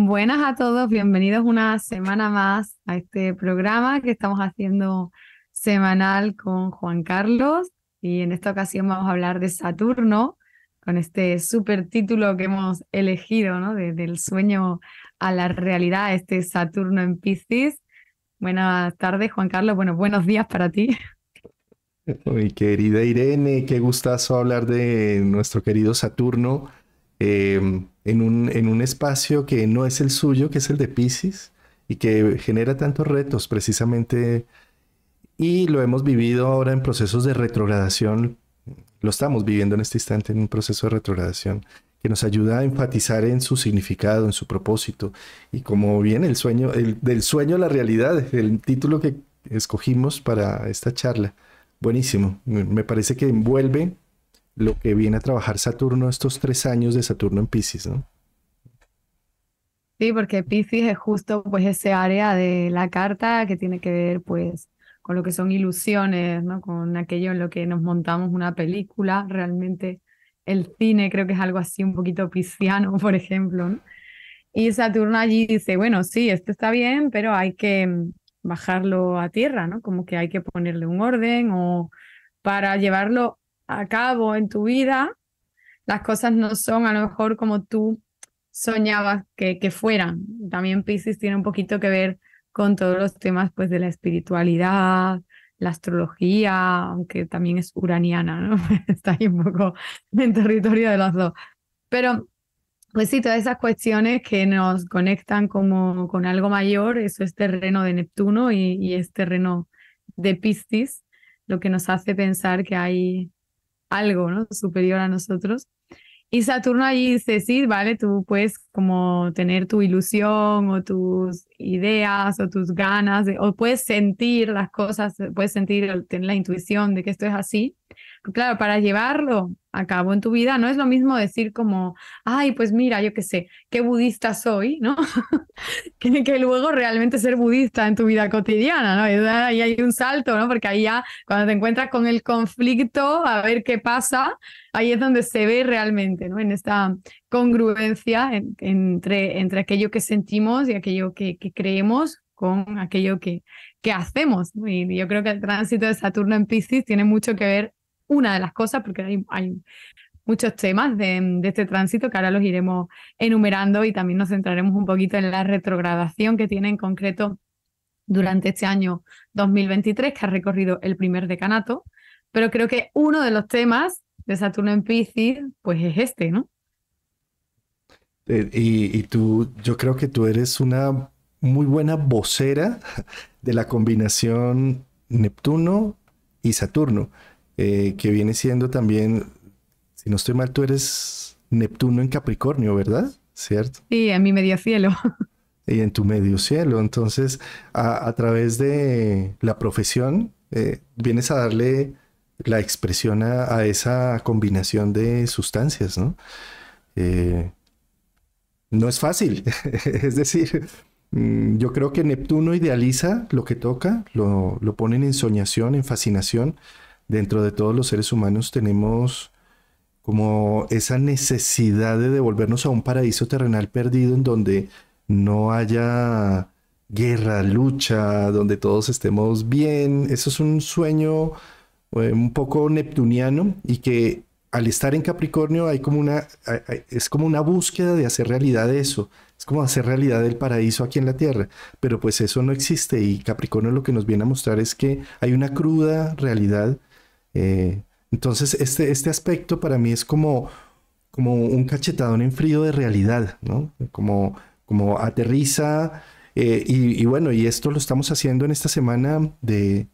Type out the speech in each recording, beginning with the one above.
Buenas a todos, bienvenidos una semana más a este programa que estamos haciendo semanal con Juan Carlos y en esta ocasión vamos a hablar de Saturno con este súper título que hemos elegido, ¿no? Del sueño a la realidad, este Saturno en Piscis. Buenas tardes, Juan Carlos. Bueno, buenos días para ti. Mi querida Irene, qué gustazo hablar de nuestro querido Saturno en un espacio que no es el suyo, que es el de Piscis, y que genera tantos retos precisamente, y lo hemos vivido ahora en procesos de retrogradación, lo estamos viviendo en este instante en un proceso de retrogradación que nos ayuda a enfatizar en su significado, en su propósito, y como bien el sueño, del sueño a la realidad, el título que escogimos para esta charla. Buenísimo. Me parece que envuelve lo que viene a trabajar Saturno estos 3 años de Saturno en Piscis, ¿no? Sí, porque Piscis es justo pues ese área de la carta que tiene que ver pues con lo que son ilusiones, ¿no? Con aquello en lo que nos montamos una película. Realmente el cine creo que es algo así un poquito pisciano, por ejemplo, ¿no? Y Saturno allí dice, bueno, sí, esto está bien, pero hay que bajarlo a tierra, ¿no? Como que hay que ponerle un orden o para llevarlo a cabo en tu vida las cosas no son a lo mejor como tú soñabas que fueran. También Piscis tiene un poquito que ver con todos los temas pues de la espiritualidad, la astrología, aunque también es uraniana, ¿no? Está ahí un poco en territorio de los dos. Pero pues sí, todas esas cuestiones que nos conectan como con algo mayor, eso es terreno de Neptuno y es terreno de Piscis, lo que nos hace pensar que hay algo, ¿no? Superior a nosotros. Y Saturno allí dice, sí, vale, tú puedes como tener tu ilusión o tus ideas o tus ganas, o puedes sentir las cosas, puedes sentir, tener la intuición de que esto es así. Pero claro, para llevarlo a cabo en tu vida no es lo mismo decir como, ay, pues mira, yo qué sé, qué budista soy, ¿no? Que luego realmente ser budista en tu vida cotidiana, ¿no? Y ahí hay un salto, ¿no? Porque ahí ya cuando te encuentras con el conflicto, a ver qué pasa, ahí es donde se ve realmente, ¿no? En esta congruencia entre aquello que sentimos y aquello que creemos con aquello que hacemos, ¿no? Y yo creo que el tránsito de Saturno en Piscis tiene mucho que ver, una de las cosas, porque hay muchos temas de este tránsito que ahora los iremos enumerando y también nos centraremos un poquito en la retrogradación que tiene en concreto durante este año 2023, que ha recorrido el primer decanato, pero creo que uno de los temas de Saturno en Piscis, pues es este, ¿no? Y tú, yo creo que tú eres una muy buena vocera de la combinación Neptuno y Saturno, que viene siendo también, si no estoy mal, tú eres Neptuno en Capricornio, ¿verdad? ¿Cierto? Sí, en mi medio cielo. Y en tu medio cielo. Entonces, a través de la profesión, vienes a darle la expresión a esa combinación de sustancias, ¿no? Eh, no es fácil. Es decir, yo creo que Neptuno idealiza lo que toca, lo pone en ensoñación, en fascinación. Dentro de todos los seres humanos tenemos como esa necesidad de devolvernos a un paraíso terrenal perdido en donde no haya guerra, lucha, donde todos estemos bien. Eso es un sueño un poco neptuniano y que al estar en Capricornio hay como es como una búsqueda de hacer realidad eso. Es como hacer realidad el paraíso aquí en la Tierra, pero pues eso no existe y Capricornio lo que nos viene a mostrar es que hay una cruda realidad. eh, entonces este aspecto para mí es como un cachetadón en frío de realidad, ¿no? Como aterriza y bueno, y esto lo estamos haciendo en esta semana de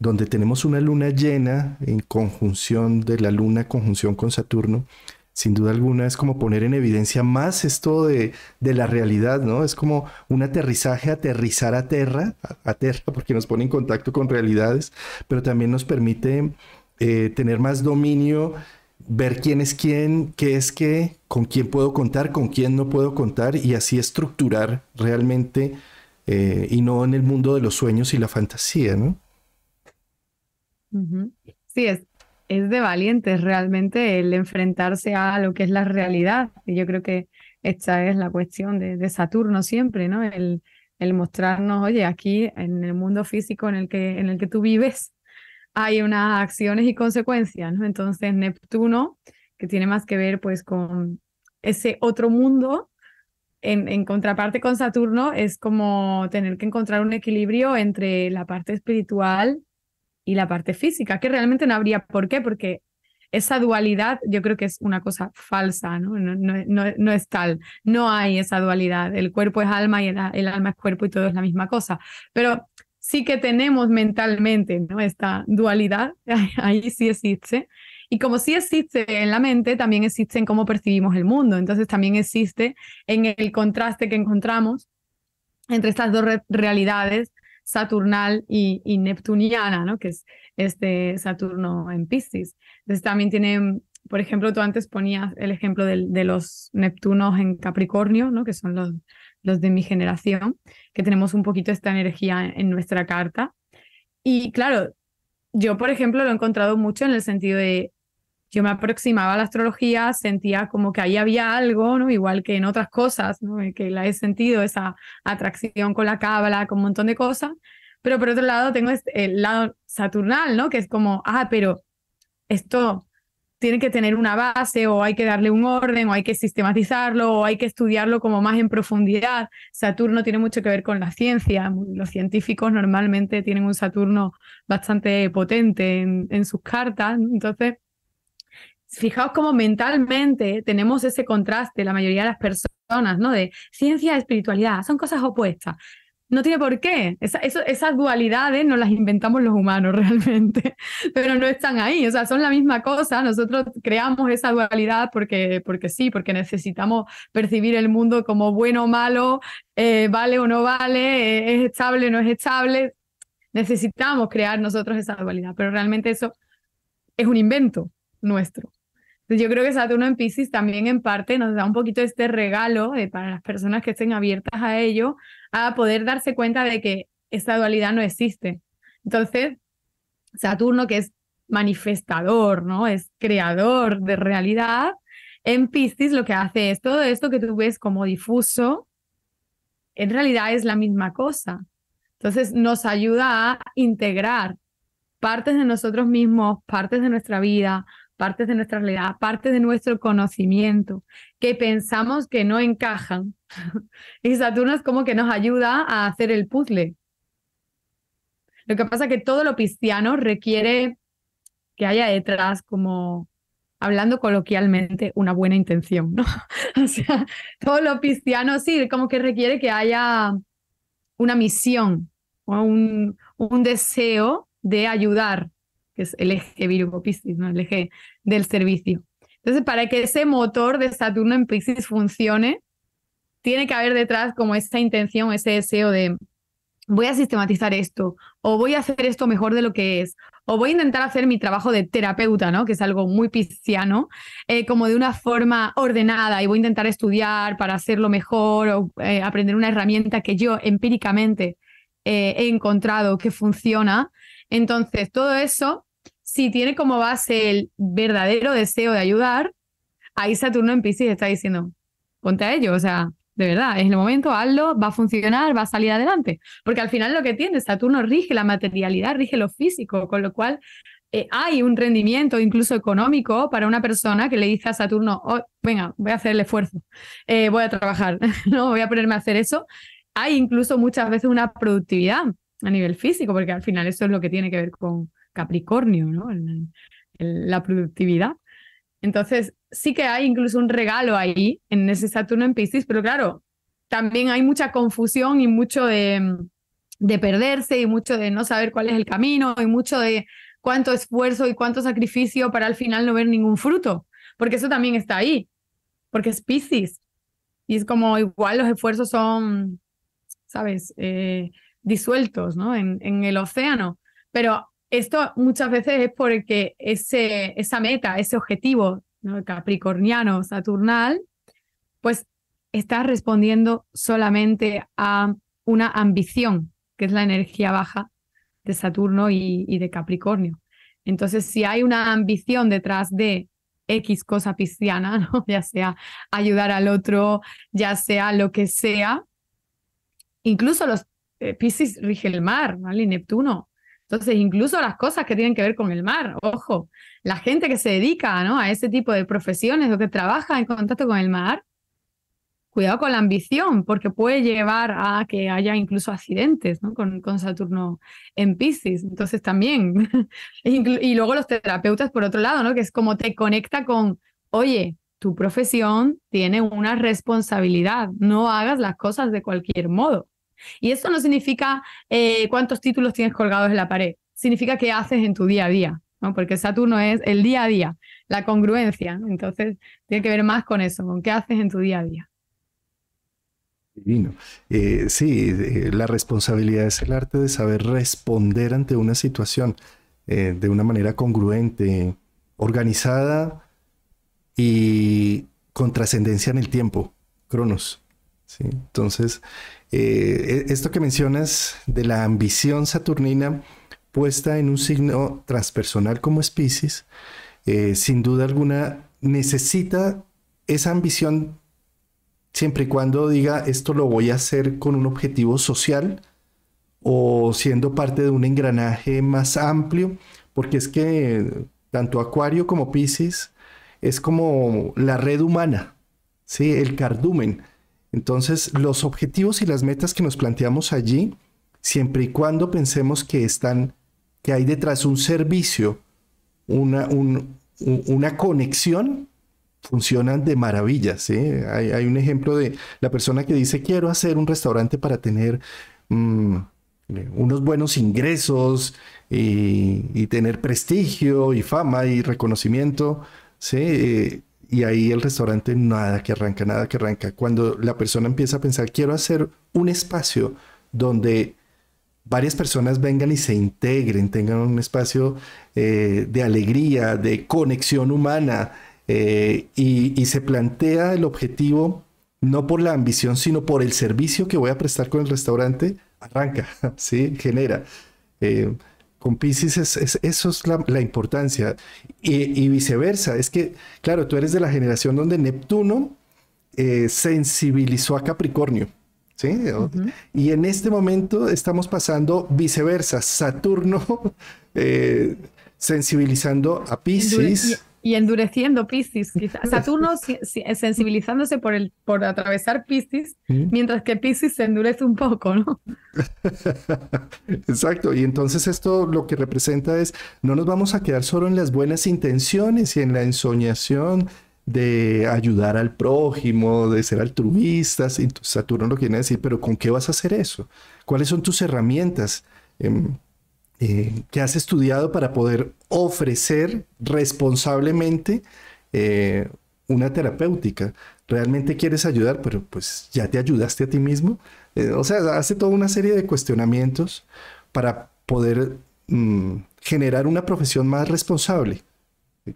donde tenemos una luna llena en conjunción de la luna, conjunción con Saturno. Sin duda alguna es como poner en evidencia más esto de la realidad, ¿no? Es como un aterrizaje, aterrizar a tierra, porque nos pone en contacto con realidades, pero también nos permite tener más dominio, ver quién es quién, qué es qué, con quién puedo contar, con quién no puedo contar y así estructurar realmente y no en el mundo de los sueños y la fantasía, ¿no? Ujú. Sí, es de valientes realmente el enfrentarse a lo que es la realidad. Y yo creo que esta es la cuestión de Saturno siempre, ¿no? El mostrarnos, oye, aquí en el mundo físico en el que tú vives hay unas acciones y consecuencias, ¿no? Entonces Neptuno, que tiene más que ver pues con ese otro mundo, en contraparte con Saturno, es como tener que encontrar un equilibrio entre la parte espiritual y la parte física, que realmente no habría por qué, porque esa dualidad yo creo que es una cosa falsa, ¿no? No es tal, no hay esa dualidad, el cuerpo es alma y el alma es cuerpo y todo es la misma cosa, pero sí que tenemos mentalmente, ¿no? Esta dualidad, ahí sí existe. Y como sí existe en la mente, también existe en cómo percibimos el mundo. Entonces también existe en el contraste que encontramos entre estas dos realidades, saturnal y neptuniana, ¿no? Que es este Saturno en Piscis. Entonces también tiene, por ejemplo, tú antes ponías el ejemplo de los Neptunos en Capricornio, ¿no? Que son los de mi generación, que tenemos un poquito esta energía en nuestra carta. Y claro, yo, por ejemplo, lo he encontrado mucho en el sentido de yo me aproximaba a la astrología, sentía como que ahí había algo, ¿no? Igual que en otras cosas, ¿no? Que la he sentido, esa atracción con la cábala, con un montón de cosas. Pero por otro lado tengo el lado saturnal, ¿no? Que es como, pero esto tiene que tener una base o hay que darle un orden o hay que sistematizarlo o hay que estudiarlo como más en profundidad. Saturno tiene mucho que ver con la ciencia. Los científicos normalmente tienen un Saturno bastante potente en sus cartas. Entonces, fijaos cómo mentalmente tenemos ese contraste, la mayoría de las personas, ¿no? De ciencia y espiritualidad, son cosas opuestas. No tiene por qué. Esas dualidades no las inventamos los humanos realmente, pero no están ahí. O sea, son la misma cosa. Nosotros creamos esa dualidad porque sí, porque necesitamos percibir el mundo como bueno o malo, vale o no vale, es estable o no es estable. Necesitamos crear nosotros esa dualidad, pero realmente eso es un invento nuestro. Entonces yo creo que Saturno en Piscis también en parte nos da un poquito este regalo para las personas que estén abiertas a ello, a poder darse cuenta de que esta dualidad no existe. Entonces, Saturno, que es manifestador, ¿no? Es creador de realidad, en Piscis lo que hace es todo esto que tú ves como difuso, en realidad es la misma cosa. Entonces nos ayuda a integrar partes de nosotros mismos, partes de nuestra vida, partes de nuestra realidad, partes de nuestro conocimiento, que pensamos que no encajan. Y Saturno es como que nos ayuda a hacer el puzzle. Lo que pasa es que todo lo pisciano requiere que haya detrás, como hablando coloquialmente, una buena intención, ¿no? O sea, todo lo pisciano sí, como que requiere que haya una misión o un deseo de ayudar, que es el eje Virgo-Piscis, ¿no? El eje del servicio. Entonces, para que ese motor de Saturno en Piscis funcione, tiene que haber detrás como esa intención, ese deseo de voy a sistematizar esto, o voy a hacer esto mejor de lo que es, o voy a intentar hacer mi trabajo de terapeuta, ¿no? Que es algo muy pisciano, como de una forma ordenada, y voy a intentar estudiar para hacerlo mejor, o aprender una herramienta que yo empíricamente he encontrado que funciona. Entonces, todo eso, si tiene como base el verdadero deseo de ayudar, ahí Saturno en Piscis está diciendo, ponte a ello, o sea, de verdad, es el momento, hazlo, va a funcionar, va a salir adelante. Porque al final lo que tiene, Saturno rige la materialidad, rige lo físico, con lo cual hay un rendimiento incluso económico para una persona que le dice a Saturno, oh, venga, voy a hacer el esfuerzo, voy a trabajar, no voy a ponerme a hacer eso. Hay incluso muchas veces una productividad a nivel físico, porque al final eso es lo que tiene que ver con Capricornio, ¿no? La productividad. Entonces, sí que hay incluso un regalo ahí en ese Saturno en Piscis, pero claro, también hay mucha confusión y mucho de perderse y mucho de no saber cuál es el camino y mucho de cuánto esfuerzo y cuánto sacrificio para al final no ver ningún fruto, porque eso también está ahí, porque es Piscis y es como igual los esfuerzos son, ¿sabes? Disueltos, ¿no? En el océano, pero esto muchas veces es porque esa meta, ese objetivo, ¿no? Capricorniano, saturnal, pues está respondiendo solamente a una ambición, que es la energía baja de Saturno y de Capricornio. Entonces, si hay una ambición detrás de X cosa pisciana, ¿no? Ya sea ayudar al otro, ya sea lo que sea. Incluso los Piscis rige el mar, ¿vale? Y Neptuno. Entonces, incluso las cosas que tienen que ver con el mar, ojo, la gente que se dedica, ¿no?, a ese tipo de profesiones o que trabaja en contacto con el mar, cuidado con la ambición, porque puede llevar a que haya incluso accidentes, ¿no?, con Saturno en Piscis. Entonces también, y luego los terapeutas por otro lado, ¿no?, que es como te conecta con, oye, tu profesión tiene una responsabilidad, no hagas las cosas de cualquier modo. Y esto no significa cuántos títulos tienes colgados en la pared, significa qué haces en tu día a día, ¿no? Porque Saturno es el día a día, la congruencia, ¿no? Entonces tiene que ver más con eso, con qué haces en tu día a día. Divino. Sí, la responsabilidad es el arte de saber responder ante una situación de una manera congruente, organizada y con trascendencia en el tiempo, Cronos. ¿Sí? Entonces, esto que mencionas de la ambición saturnina puesta en un signo transpersonal como es Piscis, sin duda alguna necesita esa ambición siempre y cuando diga esto lo voy a hacer con un objetivo social o siendo parte de un engranaje más amplio, porque es que tanto Acuario como Piscis es como la red humana, ¿sí? El cardumen. Entonces, los objetivos y las metas que nos planteamos allí, siempre y cuando pensemos que están, que hay detrás un servicio, una conexión, funcionan de maravilla, ¿sí? Hay un ejemplo de la persona que dice, quiero hacer un restaurante para tener mm, unos buenos ingresos y tener prestigio y fama y reconocimiento, ¿sí? Y ahí el restaurante nada que arranca, nada que arranca. Cuando la persona empieza a pensar, quiero hacer un espacio donde varias personas vengan y se integren, tengan un espacio de alegría, de conexión humana, y se plantea el objetivo no por la ambición, sino por el servicio que voy a prestar con el restaurante, arranca, ¿sí? Genera. Eh, con Piscis eso es la importancia. Y viceversa, es que, claro, tú eres de la generación donde Neptuno sensibilizó a Capricornio. ¿Sí? Ujú. Y en este momento estamos pasando viceversa, Saturno eh, sensibilizando a Piscis. Y endureciendo Piscis, quizás. Saturno sensibilizándose por atravesar Piscis, ¿Mm? mientras que Piscis se endurece un poco, ¿no? Exacto, y entonces esto lo que representa es, no nos vamos a quedar solo en las buenas intenciones y en la ensoñación de ayudar al prójimo, de ser altruistas, y Saturno lo quiere decir, pero ¿con qué vas a hacer eso? ¿Cuáles son tus herramientas que has estudiado para poder ofrecer responsablemente eh, una terapéutica? ¿Realmente quieres ayudar? Pero pues ya te ayudaste a ti mismo. O sea, hace toda una serie de cuestionamientos para poder generar una profesión más responsable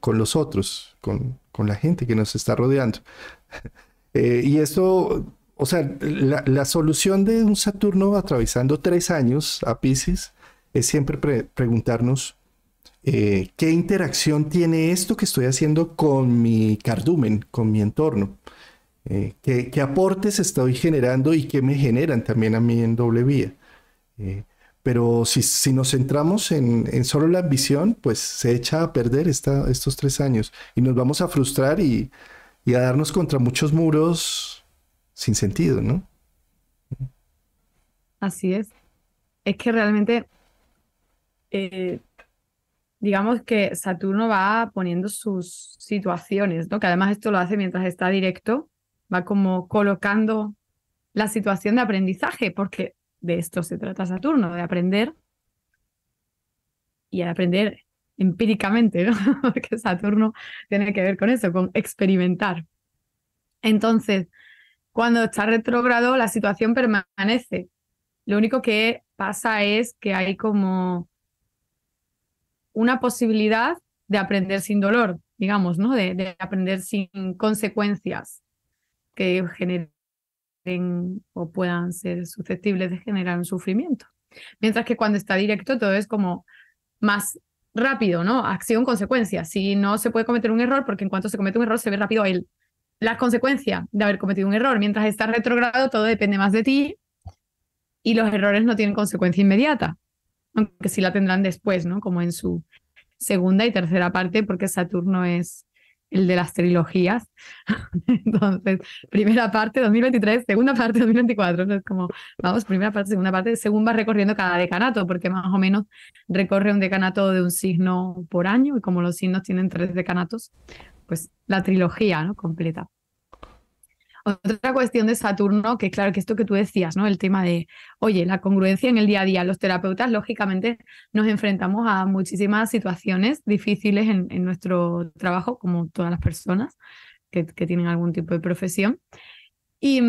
con los otros, con la gente que nos está rodeando. Y esto, o sea, la solución de un Saturno atravesando 3 años a Pisces es siempre preguntarnos qué interacción tiene esto que estoy haciendo con mi cardumen, con mi entorno. Qué aportes estoy generando y qué me generan también a mí en doble vía. Eh, pero si nos centramos en solo la ambición, pues se echa a perder estos 3 años y nos vamos a frustrar y a darnos contra muchos muros sin sentido, ¿no? Así es. Es que realmente, eh, digamos que Saturno va poniendo sus situaciones, ¿no? Que además esto lo hace mientras está directo, va como colocando la situación de aprendizaje, porque de esto se trata Saturno, de aprender y de aprender empíricamente, ¿no? Porque Saturno tiene que ver con eso, con experimentar. Entonces, cuando está retrógrado, la situación permanece. Lo único que pasa es que hay como una posibilidad de aprender sin dolor, digamos, ¿no? De aprender sin consecuencias que generen o puedan ser susceptibles de generar un sufrimiento. Mientras que cuando está directo todo es como más rápido, ¿no? Acción, consecuencia. Si no se puede cometer un error, porque en cuanto se comete un error se ve rápido la consecuencia de haber cometido un error. Mientras estás retrógrado, todo depende más de ti y los errores no tienen consecuencia inmediata, aunque sí la tendrán después, ¿no? Como en su segunda y tercera parte, porque Saturno es el de las trilogías. Entonces, primera parte 2023, segunda parte 2024. Entonces, como, vamos, primera parte, segunda parte, según va recorriendo cada decanato, porque más o menos recorre un decanato de un signo por año, y como los signos tienen 3 decanatos, pues la trilogía, ¿no? Completa. Otra cuestión de Saturno, que claro, que esto que tú decías, ¿no? El tema de, oye, la congruencia en el día a día. Los terapeutas, lógicamente, nos enfrentamos a muchísimas situaciones difíciles en nuestro trabajo, como todas las personas que tienen algún tipo de profesión. Y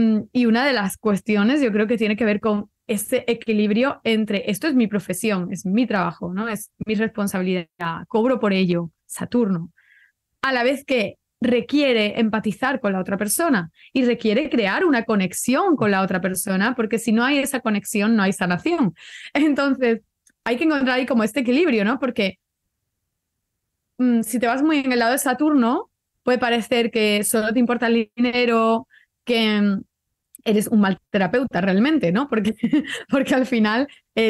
una de las cuestiones yo creo que tiene que ver con ese equilibrio entre esto es mi profesión, es mi trabajo, ¿no? Es mi responsabilidad, cobro por ello, Saturno, a la vez que requiere empatizar con la otra persona y requiere crear una conexión con la otra persona, porque si no hay esa conexión, no hay sanación. Entonces, hay que encontrar ahí como este equilibrio, ¿no? Porque si te vas muy en el lado de Saturno, puede parecer que solo te importa el dinero, que eres un mal terapeuta realmente, ¿no? Porque al final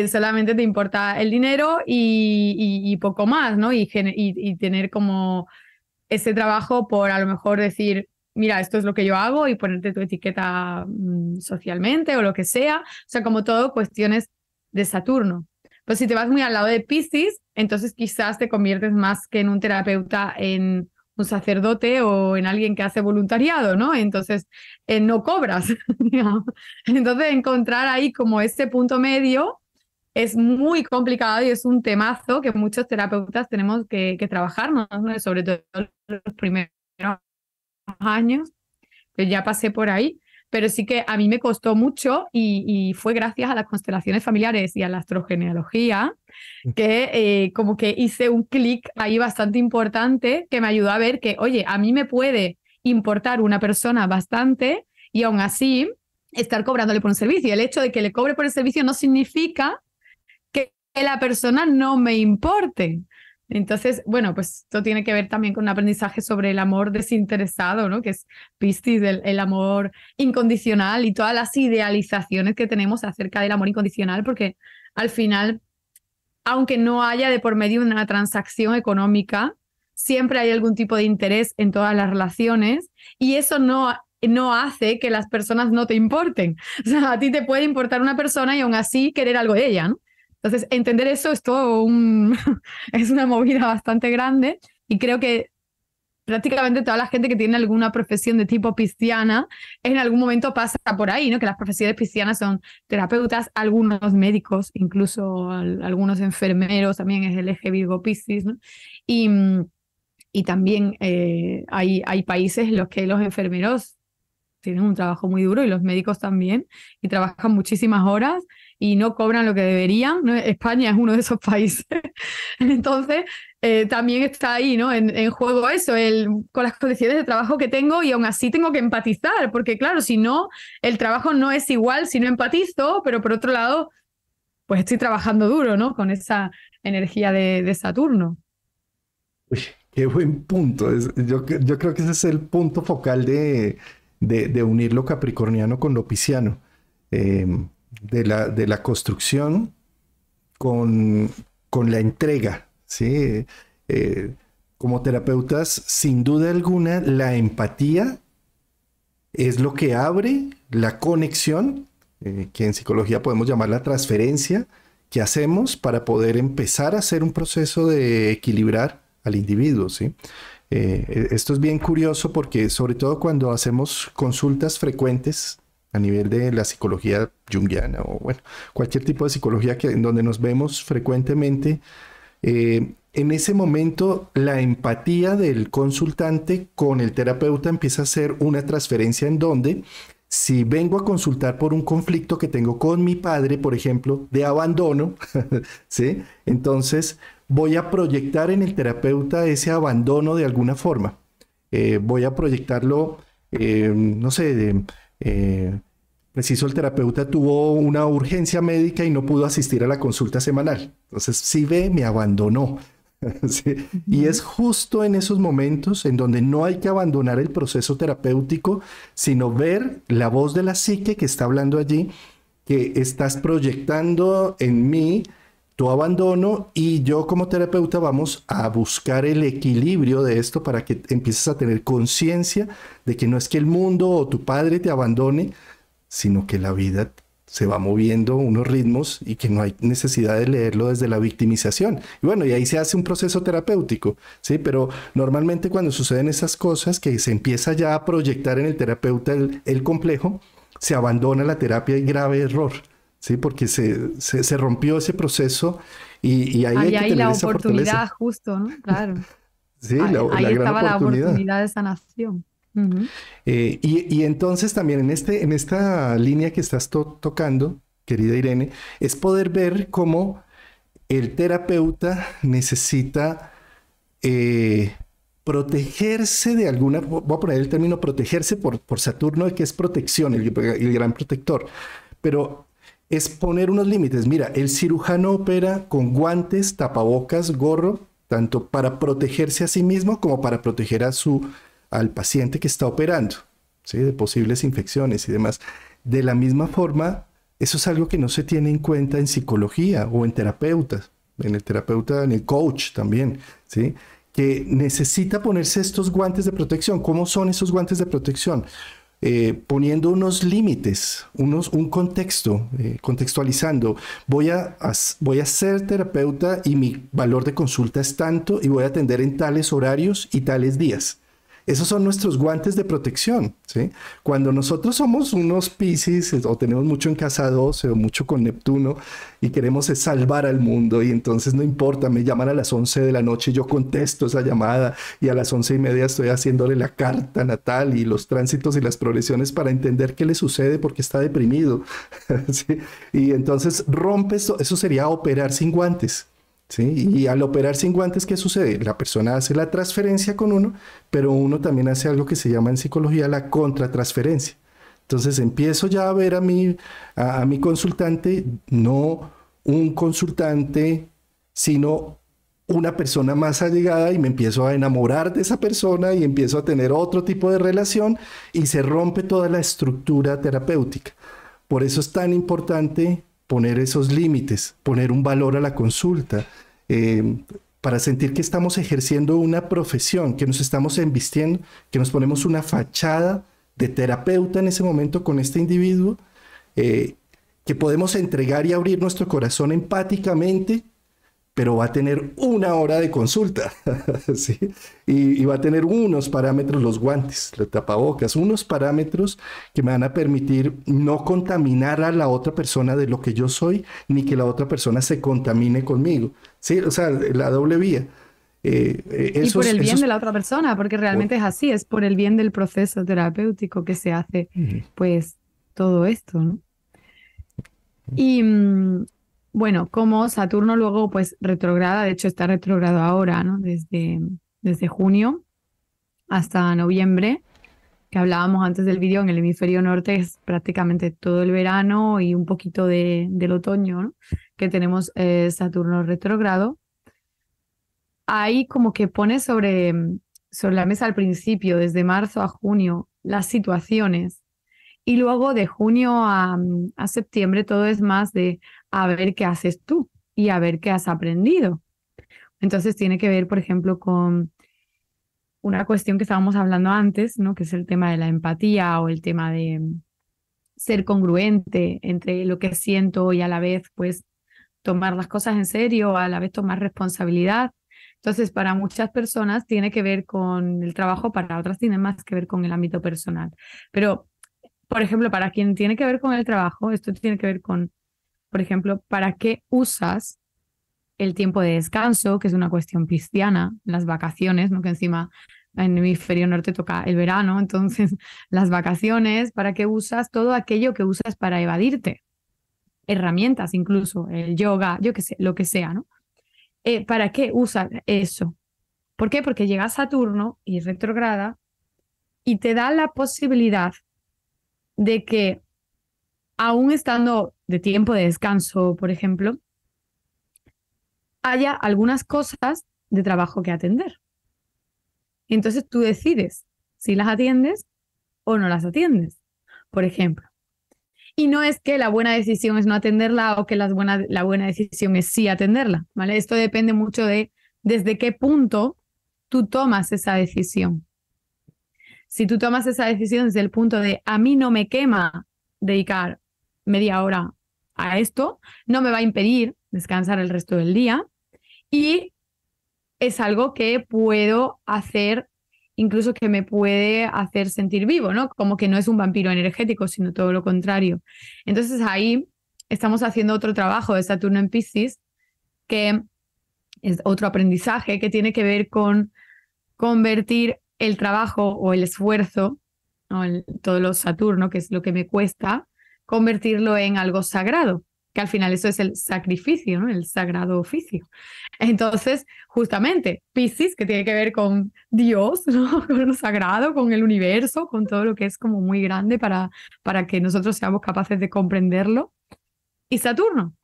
solamente te importa el dinero y poco más, ¿no? Y tener como ese trabajo por a lo mejor decir, mira, esto es lo que yo hago y ponerte tu etiqueta socialmente o lo que sea. O sea, como todo cuestiones de Saturno. Pues si te vas muy al lado de Piscis, entonces quizás te conviertes más que en un terapeuta, en un sacerdote o en alguien que hace voluntariado, ¿no? Entonces no cobras, digamos. Entonces encontrar ahí como ese punto medio es muy complicado y es un temazo que muchos terapeutas tenemos que trabajar, ¿no? Sobre todo los primeros años, que ya pasé por ahí, pero sí que a mí me costó mucho y fue gracias a las constelaciones familiares y a la astrogenealogía que como que hice un clic ahí bastante importante que me ayudó a ver que, oye, a mí me puede importar una persona bastante y aún así estar cobrándole por un servicio. El hecho de que le cobre por el servicio no significa que la persona no me importe. Entonces, bueno, pues esto tiene que ver también con un aprendizaje sobre el amor desinteresado, ¿no? Que es Piscis, el amor incondicional y todas las idealizaciones que tenemos acerca del amor incondicional, porque al final, aunque no haya de por medio una transacción económica, siempre hay algún tipo de interés en todas las relaciones y eso no hace que las personas no te importen. O sea, a ti te puede importar una persona y aún así querer algo de ella, ¿no? Entonces, entender eso es todo es una movida bastante grande y creo que prácticamente toda la gente que tiene alguna profesión de tipo pisciana en algún momento pasa por ahí, ¿no? Que las profesiones piscianas son terapeutas, algunos médicos, incluso algunos enfermeros, también es el eje Virgo-Piscis, ¿no? Y, y también hay países en los que los enfermeros tienen un trabajo muy duro y los médicos también, y trabajan muchísimas horas y no cobran lo que deberían, ¿no? España es uno de esos países. Entonces, también está ahí, ¿no? En juego eso, con las condiciones de trabajo que tengo y aún así tengo que empatizar, porque claro, si no, el trabajo no es igual si no empatizo, pero por otro lado, pues estoy trabajando duro, ¿no? Con esa energía de Saturno. Uy, qué buen punto. Yo creo que ese es el punto focal de unir lo capricorniano con lo pisciano. De la construcción con la entrega, ¿sí? Como terapeutas, sin duda alguna, la empatía es lo que abre la conexión, que en psicología podemos llamar la transferencia, que hacemos para poder empezar a hacer un proceso de equilibrar al individuo, ¿sí? Esto es bien curioso porque sobre todo cuando hacemos consultas frecuentes a nivel de la psicología junguiana o bueno, cualquier tipo de psicología en donde nos vemos frecuentemente, en ese momento la empatía del consultante con el terapeuta empieza a ser una transferencia en donde si vengo a consultar por un conflicto que tengo con mi padre, por ejemplo, de abandono, ¿sí? Entonces voy a proyectar en el terapeuta ese abandono de alguna forma. Voy a proyectarlo, no sé, preciso el terapeuta tuvo una urgencia médica y no pudo asistir a la consulta semanal. Entonces, sí ve, me abandonó. Sí. Y Ujú. es justo en esos momentos en donde no hay que abandonar el proceso terapéutico, sino ver la voz de la psique que está hablando allí, que estás proyectando en mí tu abandono y yo como terapeuta vamos a buscar el equilibrio de esto para que empieces a tener conciencia de que no es que el mundo o tu padre te abandone, sino que la vida se va moviendo unos ritmos y que no hay necesidad de leerlo desde la victimización. Y bueno, y ahí se hace un proceso terapéutico, ¿sí? Pero normalmente cuando suceden esas cosas, que se empieza ya a proyectar en el terapeuta el complejo, se abandona la terapia y grave error, ¿sí? Porque se rompió ese proceso y ahí hay Había que ahí tener la esa fortaleza. oportunidad justo, ¿no? Claro. Sí, Ahí la gran estaba la oportunidad. oportunidad de sanación. Ujú. Y entonces también en esta línea que estás tocando, querida Irene, es poder ver cómo el terapeuta necesita eh, protegerse de alguna, voy a poner el término protegerse por Saturno, que es protección, el gran protector, pero es poner unos límites. Mira, el cirujano opera con guantes, tapabocas, gorro, tanto para protegerse a sí mismo como para proteger al paciente que está operando, ¿sí? De posibles infecciones y demás. De la misma forma, eso es algo que no se tiene en cuenta en psicología o en terapeutas, en el terapeuta, en el coach también, ¿sí? Que necesita ponerse estos guantes de protección. ¿Cómo son esos guantes de protección? Poniendo unos límites, un contexto, contextualizando. Voy a ser terapeuta y mi valor de consulta es tanto y voy a atender en tales horarios y tales días. Esos son nuestros guantes de protección, ¿sí? Cuando nosotros somos unos Piscis o tenemos mucho en casa 12 o mucho con Neptuno y queremos salvar al mundo y entonces no importa, me llaman a las 11 de la noche y yo contesto esa llamada y a las 11:30 estoy haciéndole la carta natal y los tránsitos y las progresiones para entender qué le sucede porque está deprimido, ¿sí? Y entonces rompe esto, eso sería operar sin guantes. ¿Sí? Y al operar sin guantes, ¿qué sucede? La persona hace la transferencia con uno, pero uno también hace algo que se llama en psicología la contratransferencia. Entonces empiezo ya a ver a mi consultante, no un consultante, sino una persona más allegada y me empiezo a enamorar de esa persona y empiezo a tener otro tipo de relación y se rompe toda la estructura terapéutica. Por eso es tan importante poner esos límites, poner un valor a la consulta, eh, para sentir que estamos ejerciendo una profesión, que nos estamos embistiendo, que nos ponemos una fachada de terapeuta en ese momento con este individuo, eh, que podemos entregar y abrir nuestro corazón empáticamente, pero va a tener una hora de consulta, ¿sí? Y va a tener unos parámetros, los guantes, los tapabocas, unos parámetros que me van a permitir no contaminar a la otra persona de lo que yo soy, ni que la otra persona se contamine conmigo, ¿sí? O sea, la doble vía. Y por el bien de Esos la otra persona, porque por- realmente es así, es por el bien del proceso terapéutico que se hace, pues, todo esto, ¿no? Y bueno, como Saturno luego, pues, retrograda, de hecho está retrogrado ahora, ¿no? Desde junio hasta noviembre, que hablábamos antes del vídeo, en el hemisferio norte es prácticamente todo el verano y un poquito del otoño, ¿no? Que tenemos Saturno retrógrado. Ahí como que pone sobre la mesa al principio, desde marzo a junio, las situaciones. Y luego de junio a septiembre todo es más de a ver qué haces tú y a ver qué has aprendido. Entonces tiene que ver, por ejemplo, con una cuestión que estábamos hablando antes, ¿no? Que es el tema de la empatía o el tema de ser congruente entre lo que siento y a la vez, pues, tomar las cosas en serio, a la vez tomar responsabilidad. Entonces, para muchas personas tiene que ver con el trabajo, para otras tiene más que ver con el ámbito personal. Pero, por ejemplo, para quien tiene que ver con el trabajo, esto tiene que ver con, por ejemplo, ¿para qué usas el tiempo de descanso, que es una cuestión pisciana, las vacaciones, ¿no? Que encima en el hemisferio norte toca el verano, entonces las vacaciones, ¿para qué usas todo aquello que usas para evadirte? Herramientas incluso, el yoga, yo qué sé, lo que sea, ¿no? ¿Para qué usas eso? ¿Por qué? Porque llega Saturno y retrograda y te da la posibilidad de que, aún estando de tiempo de descanso, por ejemplo, haya algunas cosas de trabajo que atender. Y entonces tú decides si las atiendes o no las atiendes, por ejemplo. Y no es que la buena decisión es no atenderla o que la buena decisión es sí atenderla, ¿vale? Esto depende mucho de desde qué punto tú tomas esa decisión. Si tú tomas esa decisión desde el punto de a mí no me quema dedicar media hora a esto, no me va a impedir descansar el resto del día y es algo que puedo hacer, incluso que me puede hacer sentir vivo, ¿no? Como que no es un vampiro energético, sino todo lo contrario. Entonces ahí estamos haciendo otro trabajo de Saturno en Piscis, que es otro aprendizaje que tiene que ver con convertir el trabajo o el esfuerzo, ¿no? Todo lo Saturno, que es lo que me cuesta, convertirlo en algo sagrado, que al final eso es el sacrificio, ¿no? El sagrado oficio. Entonces, justamente, Piscis, que tiene que ver con Dios, ¿no? Con lo sagrado, con el universo, con todo lo que es como muy grande para que nosotros seamos capaces de comprenderlo. Y Saturno,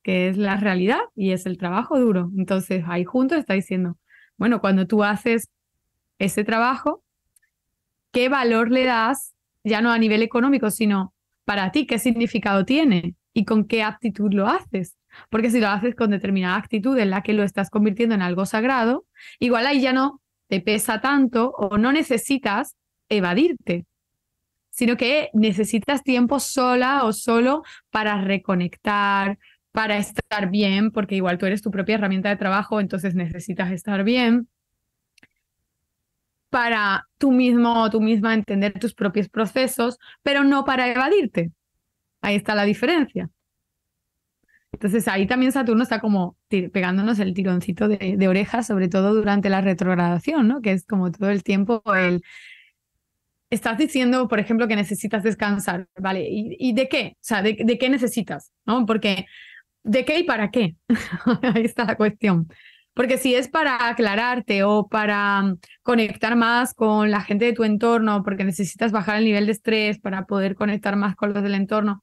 que es la realidad y es el trabajo duro. Entonces, ahí juntos está diciendo, bueno, cuando tú haces ese trabajo, ¿qué valor le das, ya no a nivel económico, sino para ti, qué significado tiene y con qué actitud lo haces? Porque si lo haces con determinada actitud en la que lo estás convirtiendo en algo sagrado, igual ahí ya no te pesa tanto o no necesitas evadirte, sino que necesitas tiempo sola o solo para reconectar, para estar bien, porque igual tú eres tu propia herramienta de trabajo, entonces necesitas estar bien para tú mismo o tú misma entender tus propios procesos, pero no para evadirte. Ahí está la diferencia. Entonces ahí también Saturno está como pegándonos el tironcito de orejas, sobre todo durante la retrogradación, ¿no? Que es como todo el tiempo estás diciendo, por ejemplo, que necesitas descansar, ¿vale? ¿Y de qué? O sea, ¿de qué necesitas? ¿No? Porque ¿de qué y para qué? Ahí está la cuestión. Porque si es para aclararte o para conectar más con la gente de tu entorno, porque necesitas bajar el nivel de estrés para poder conectar más con los del entorno,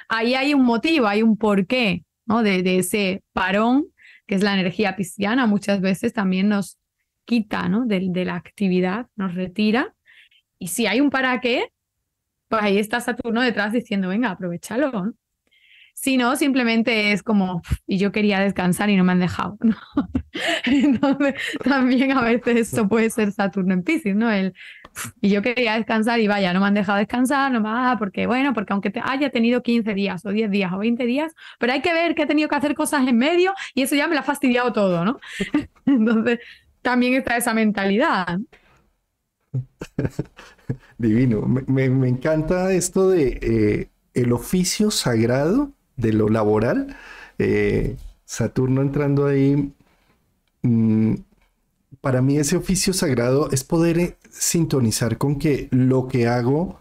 ahí hay un motivo, hay un porqué, ¿no? De ese parón, que es la energía pisciana, muchas veces también nos quita, ¿no? De la actividad, nos retira. Y si hay un para qué, pues ahí está Saturno detrás diciendo, venga, aprovechalo, ¿no? Si no, simplemente es como, y yo quería descansar y no me han dejado, ¿no? Entonces, también a veces eso puede ser Saturno en Piscis, ¿no? Y yo quería descansar y vaya, no me han dejado descansar, no más, porque bueno, porque aunque haya tenido 15 días o 10 días o 20 días, pero hay que ver que he tenido que hacer cosas en medio y eso ya me lo ha fastidiado todo, ¿no? Entonces, también está esa mentalidad. Divino. Me encanta esto de el oficio sagrado de lo laboral. Saturno entrando ahí. mm, para mí ese oficio sagrado es poder sintonizar con que lo que hago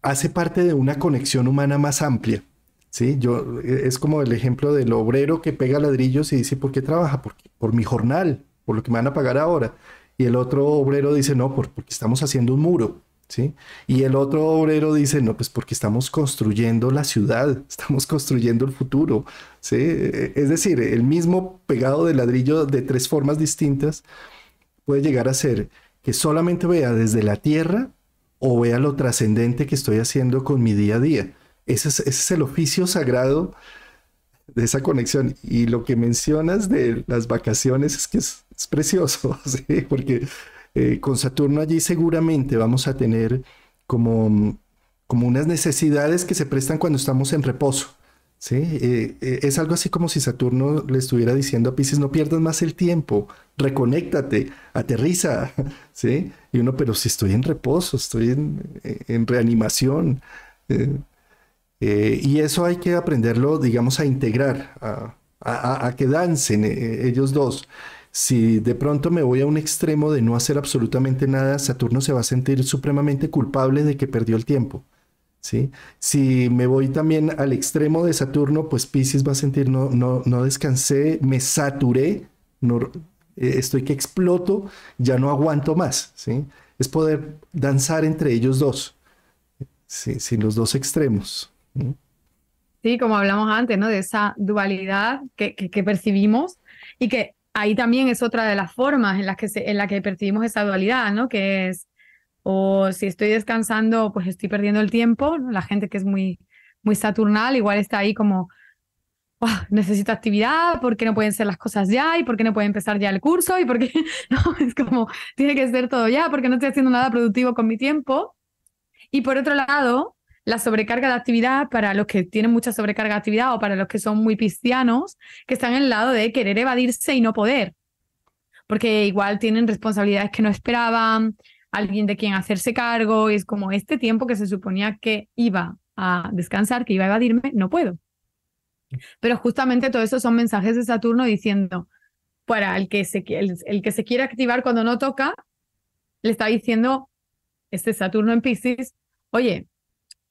hace parte de una conexión humana más amplia. ¿Sí? Es como el ejemplo del obrero que pega ladrillos y dice, ¿por qué trabaja? Por mi jornal, por lo que me van a pagar ahora. Y el otro obrero dice, no, porque estamos haciendo un muro. ¿Sí? Y el otro obrero dice, no, pues porque estamos construyendo la ciudad, estamos construyendo el futuro. ¿Sí? Es decir, el mismo pegado de ladrillo de tres formas distintas puede llegar a ser que solamente vea desde la tierra o vea lo trascendente que estoy haciendo con mi día a día. Ese es el oficio sagrado de esa conexión. Y lo que mencionas de las vacaciones es que es precioso, ¿sí? Porque con Saturno allí seguramente vamos a tener como unas necesidades que se prestan cuando estamos en reposo. ¿Sí? Es algo así como si Saturno le estuviera diciendo a Piscis, no pierdas más el tiempo, reconéctate, aterriza, ¿sí? Y uno, pero si estoy en reposo, estoy en reanimación. eh, y eso hay que aprenderlo, digamos, a integrar, a que dancen ellos dos. Si de pronto me voy a un extremo de no hacer absolutamente nada, Saturno se va a sentir supremamente culpable de que perdió el tiempo. ¿Sí? Si me voy también al extremo de Saturno, pues Piscis va a sentir no descansé, me saturé, no, estoy que exploto, ya no aguanto más. ¿Sí? Es poder danzar entre ellos dos, ¿sí? Sin los dos extremos. ¿Sí? Sí, como hablamos antes, ¿no? De esa dualidad que percibimos y que ahí también es otra de las formas en las en la que percibimos esa dualidad, ¿no? Que es, o si estoy descansando, pues estoy perdiendo el tiempo, ¿no? La gente que es muy saturnal igual está ahí como, "Buah, necesito actividad, ¿por qué no pueden ser las cosas ya? ¿Y por qué no puede empezar ya el curso? ¿Y por qué no? Es como, tiene que ser todo ya, porque no estoy haciendo nada productivo con mi tiempo. Y por otro lado, la sobrecarga de actividad para los que tienen mucha sobrecarga de actividad o para los que son muy piscianos, que están en el lado de querer evadirse y no poder, porque igual tienen responsabilidades que no esperaban, alguien de quien hacerse cargo, y es como este tiempo que se suponía que iba a descansar, que iba a evadirme, no puedo. Pero justamente todo eso son mensajes de Saturno diciendo, para el que se quiere activar cuando no toca, le está diciendo este Saturno en Piscis, oye,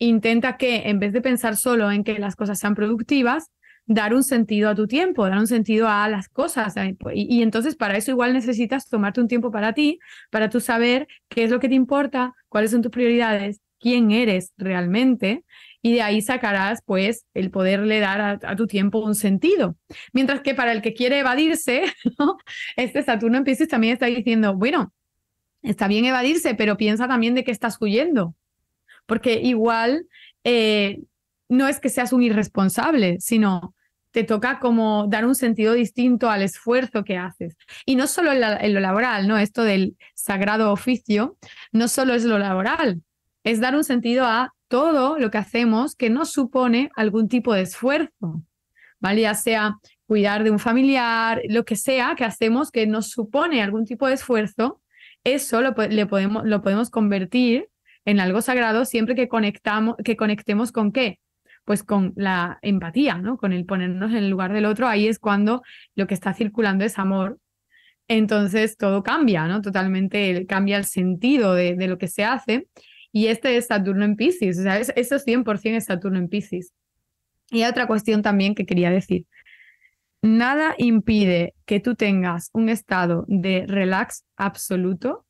intenta que en vez de pensar solo en que las cosas sean productivas, dar un sentido a tu tiempo, dar un sentido a las cosas. Y entonces para eso igual necesitas tomarte un tiempo para ti, para tú saber qué es lo que te importa, cuáles son tus prioridades, quién eres realmente, y de ahí sacarás pues el poderle dar a tu tiempo un sentido. Mientras que para el que quiere evadirse, ¿no? Este Saturno en Piscis también está diciendo, bueno, está bien evadirse, pero piensa también de qué estás huyendo, porque igual no es que seas un irresponsable, sino te toca como dar un sentido distinto al esfuerzo que haces. Y no solo en lo laboral, ¿no? Esto del sagrado oficio, no solo es lo laboral, es dar un sentido a todo lo que hacemos que no supone algún tipo de esfuerzo, ¿vale? Ya sea cuidar de un familiar, lo que sea que hacemos que nos supone algún tipo de esfuerzo, eso lo podemos convertir en algo sagrado siempre que conectemos con qué, pues con la empatía, ¿no? Con el ponernos en el lugar del otro, ahí es cuando lo que está circulando es amor. Entonces todo cambia, ¿no? Totalmente cambia el sentido de lo que se hace. Y este es Saturno en Piscis, o sea, eso 100% es Saturno en Piscis. Y hay otra cuestión también que quería decir. Nada impide que tú tengas un estado de relax absoluto,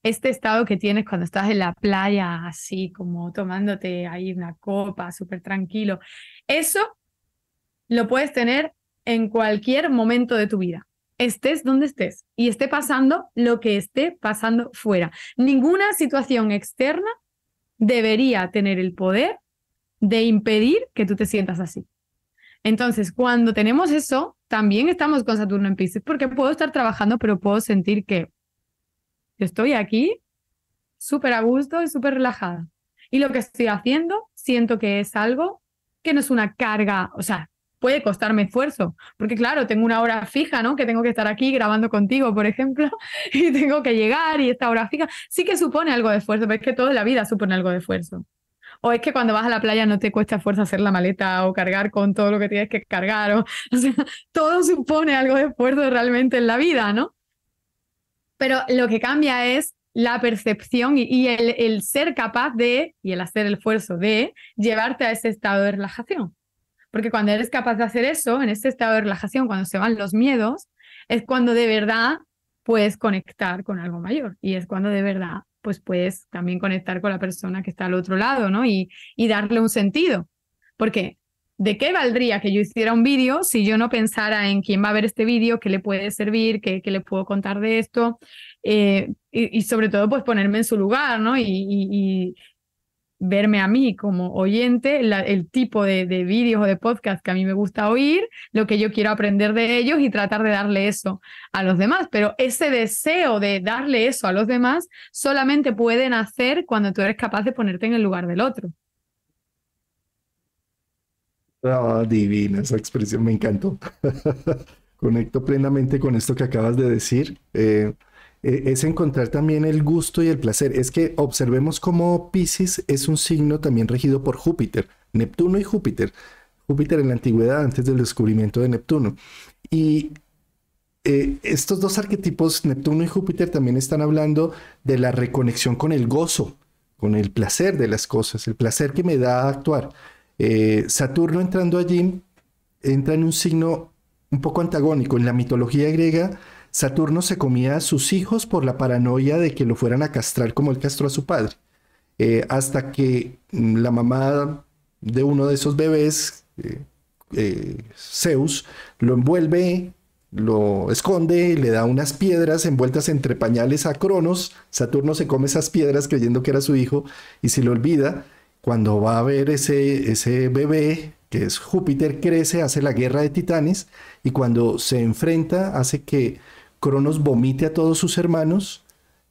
este estado que tienes cuando estás en la playa, así como tomándote ahí una copa, súper tranquilo. Eso lo puedes tener en cualquier momento de tu vida, estés donde estés y esté pasando lo que esté pasando fuera. Ninguna situación externa debería tener el poder de impedir que tú te sientas así. Entonces, cuando tenemos eso, también estamos con Saturno en Piscis, porque puedo estar trabajando, pero puedo sentir que yo estoy aquí súper a gusto y súper relajada. Y lo que estoy haciendo, siento que es algo que no es una carga, o sea, puede costarme esfuerzo, porque claro, tengo una hora fija, ¿no? Que tengo que estar aquí grabando contigo, por ejemplo, y tengo que llegar y esta hora fija sí que supone algo de esfuerzo, pero es que toda la vida supone algo de esfuerzo. O es que cuando vas a la playa no te cuesta esfuerzo hacer la maleta o cargar con todo lo que tienes que cargar. O sea, todo supone algo de esfuerzo realmente en la vida, ¿no? Pero lo que cambia es la percepción y el ser capaz de, y el hacer el esfuerzo de, llevarte a ese estado de relajación. Porque cuando eres capaz de hacer eso, en ese estado de relajación, cuando se van los miedos, es cuando de verdad puedes conectar con algo mayor. Y es cuando de verdad pues puedes también conectar con la persona que está al otro lado, ¿no? Y darle un sentido. Porque ¿de qué valdría que yo hiciera un vídeo si yo no pensara en quién va a ver este vídeo, qué le puede servir, qué le puedo contar de esto? Y sobre todo, pues ponerme en su lugar, ¿no? Y verme a mí como oyente, el tipo de vídeos o de podcast que a mí me gusta oír, lo que yo quiero aprender de ellos y tratar de darle eso a los demás. Pero ese deseo de darle eso a los demás solamente puede nacer cuando tú eres capaz de ponerte en el lugar del otro. Ah, divina esa expresión, me encantó. Conecto plenamente con esto que acabas de decir. Es encontrar también el gusto y el placer. Es que observemos cómo Piscis es un signo también regido por Júpiter, Neptuno y Júpiter. Júpiter en la antigüedad, antes del descubrimiento de Neptuno. Y estos dos arquetipos, Neptuno y Júpiter, también están hablando de la reconexión con el gozo, con el placer de las cosas, el placer que me da actuar. Saturno entrando allí entra en un signo un poco antagónico. En la mitología griega, Saturno se comía a sus hijos por la paranoia de que lo fueran a castrar como él castró a su padre. Hasta que la mamá de uno de esos bebés Zeus lo envuelve, lo esconde, le da unas piedras envueltas entre pañales a Cronos. Saturno se come esas piedras creyendo que era su hijo y se lo olvida. Cuando va a ver ese bebé, que es Júpiter, crece, hace la guerra de titanes y cuando se enfrenta hace que Cronos vomite a todos sus hermanos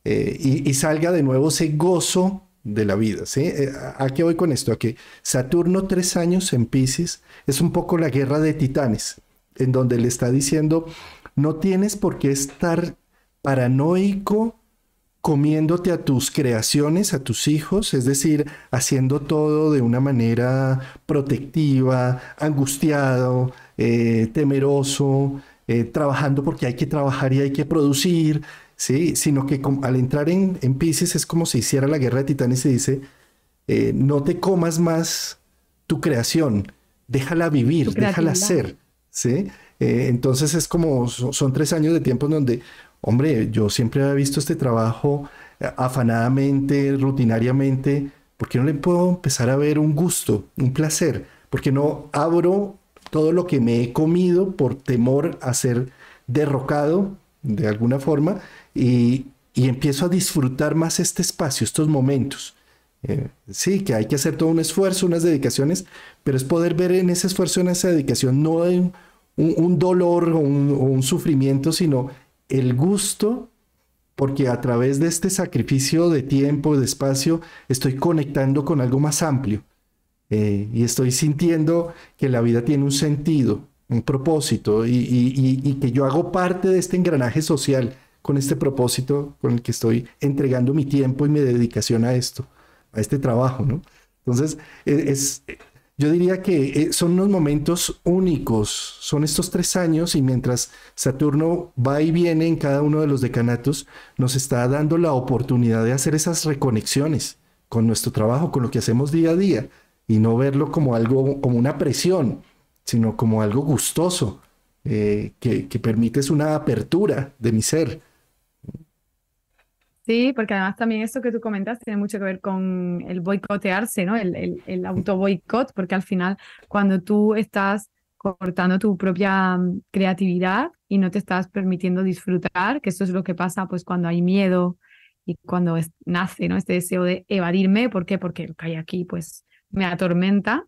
y salga de nuevo ese gozo de la vida, ¿sí? ¿A qué voy con esto? A que Saturno 3 años en Piscis es un poco la guerra de titanes, en donde le está diciendo, no tienes por qué estar paranoico comiéndote a tus creaciones, a tus hijos, es decir, haciendo todo de una manera protectiva, angustiado, temeroso, trabajando porque hay que trabajar y hay que producir, ¿sí? Sino que al entrar en Piscis es como si hiciera la guerra de titanes y dice, no te comas más tu creación, déjala Tu vivir, déjala creatividad. ser, ¿sí? Entonces es como, son 3 años de tiempo en donde, hombre, yo siempre había visto este trabajo afanadamente, rutinariamente, ¿por qué no le puedo empezar a ver un gusto, un placer? ¿Por qué no abro todo lo que me he comido por temor a ser derrocado de alguna forma y empiezo a disfrutar más este espacio, estos momentos? Sí, que hay que hacer todo un esfuerzo, unas dedicaciones, pero es poder ver en ese esfuerzo, en esa dedicación, no un dolor o un sufrimiento, sino el gusto, porque a través de este sacrificio de tiempo, de espacio, estoy conectando con algo más amplio y estoy sintiendo que la vida tiene un sentido, un propósito y que yo hago parte de este engranaje social con este propósito con el que estoy entregando mi tiempo y mi dedicación a esto, a este trabajo, ¿no? Entonces, yo diría que son unos momentos únicos, son estos 3 años y mientras Saturno va y viene en cada uno de los decanatos, nos está dando la oportunidad de hacer esas reconexiones con nuestro trabajo, con lo que hacemos día a día y no verlo como algo, como una presión, sino como algo gustoso, que permite es una apertura de mi ser. Sí, porque además también esto que tú comentas tiene mucho que ver con el boicotearse, ¿no? El auto boicot, porque al final cuando tú estás cortando tu propia creatividad y no te estás permitiendo disfrutar, que eso es lo que pasa pues cuando hay miedo y cuando nace, ¿no? Este deseo de evadirme, ¿por qué? Porque lo que hay aquí pues me atormenta.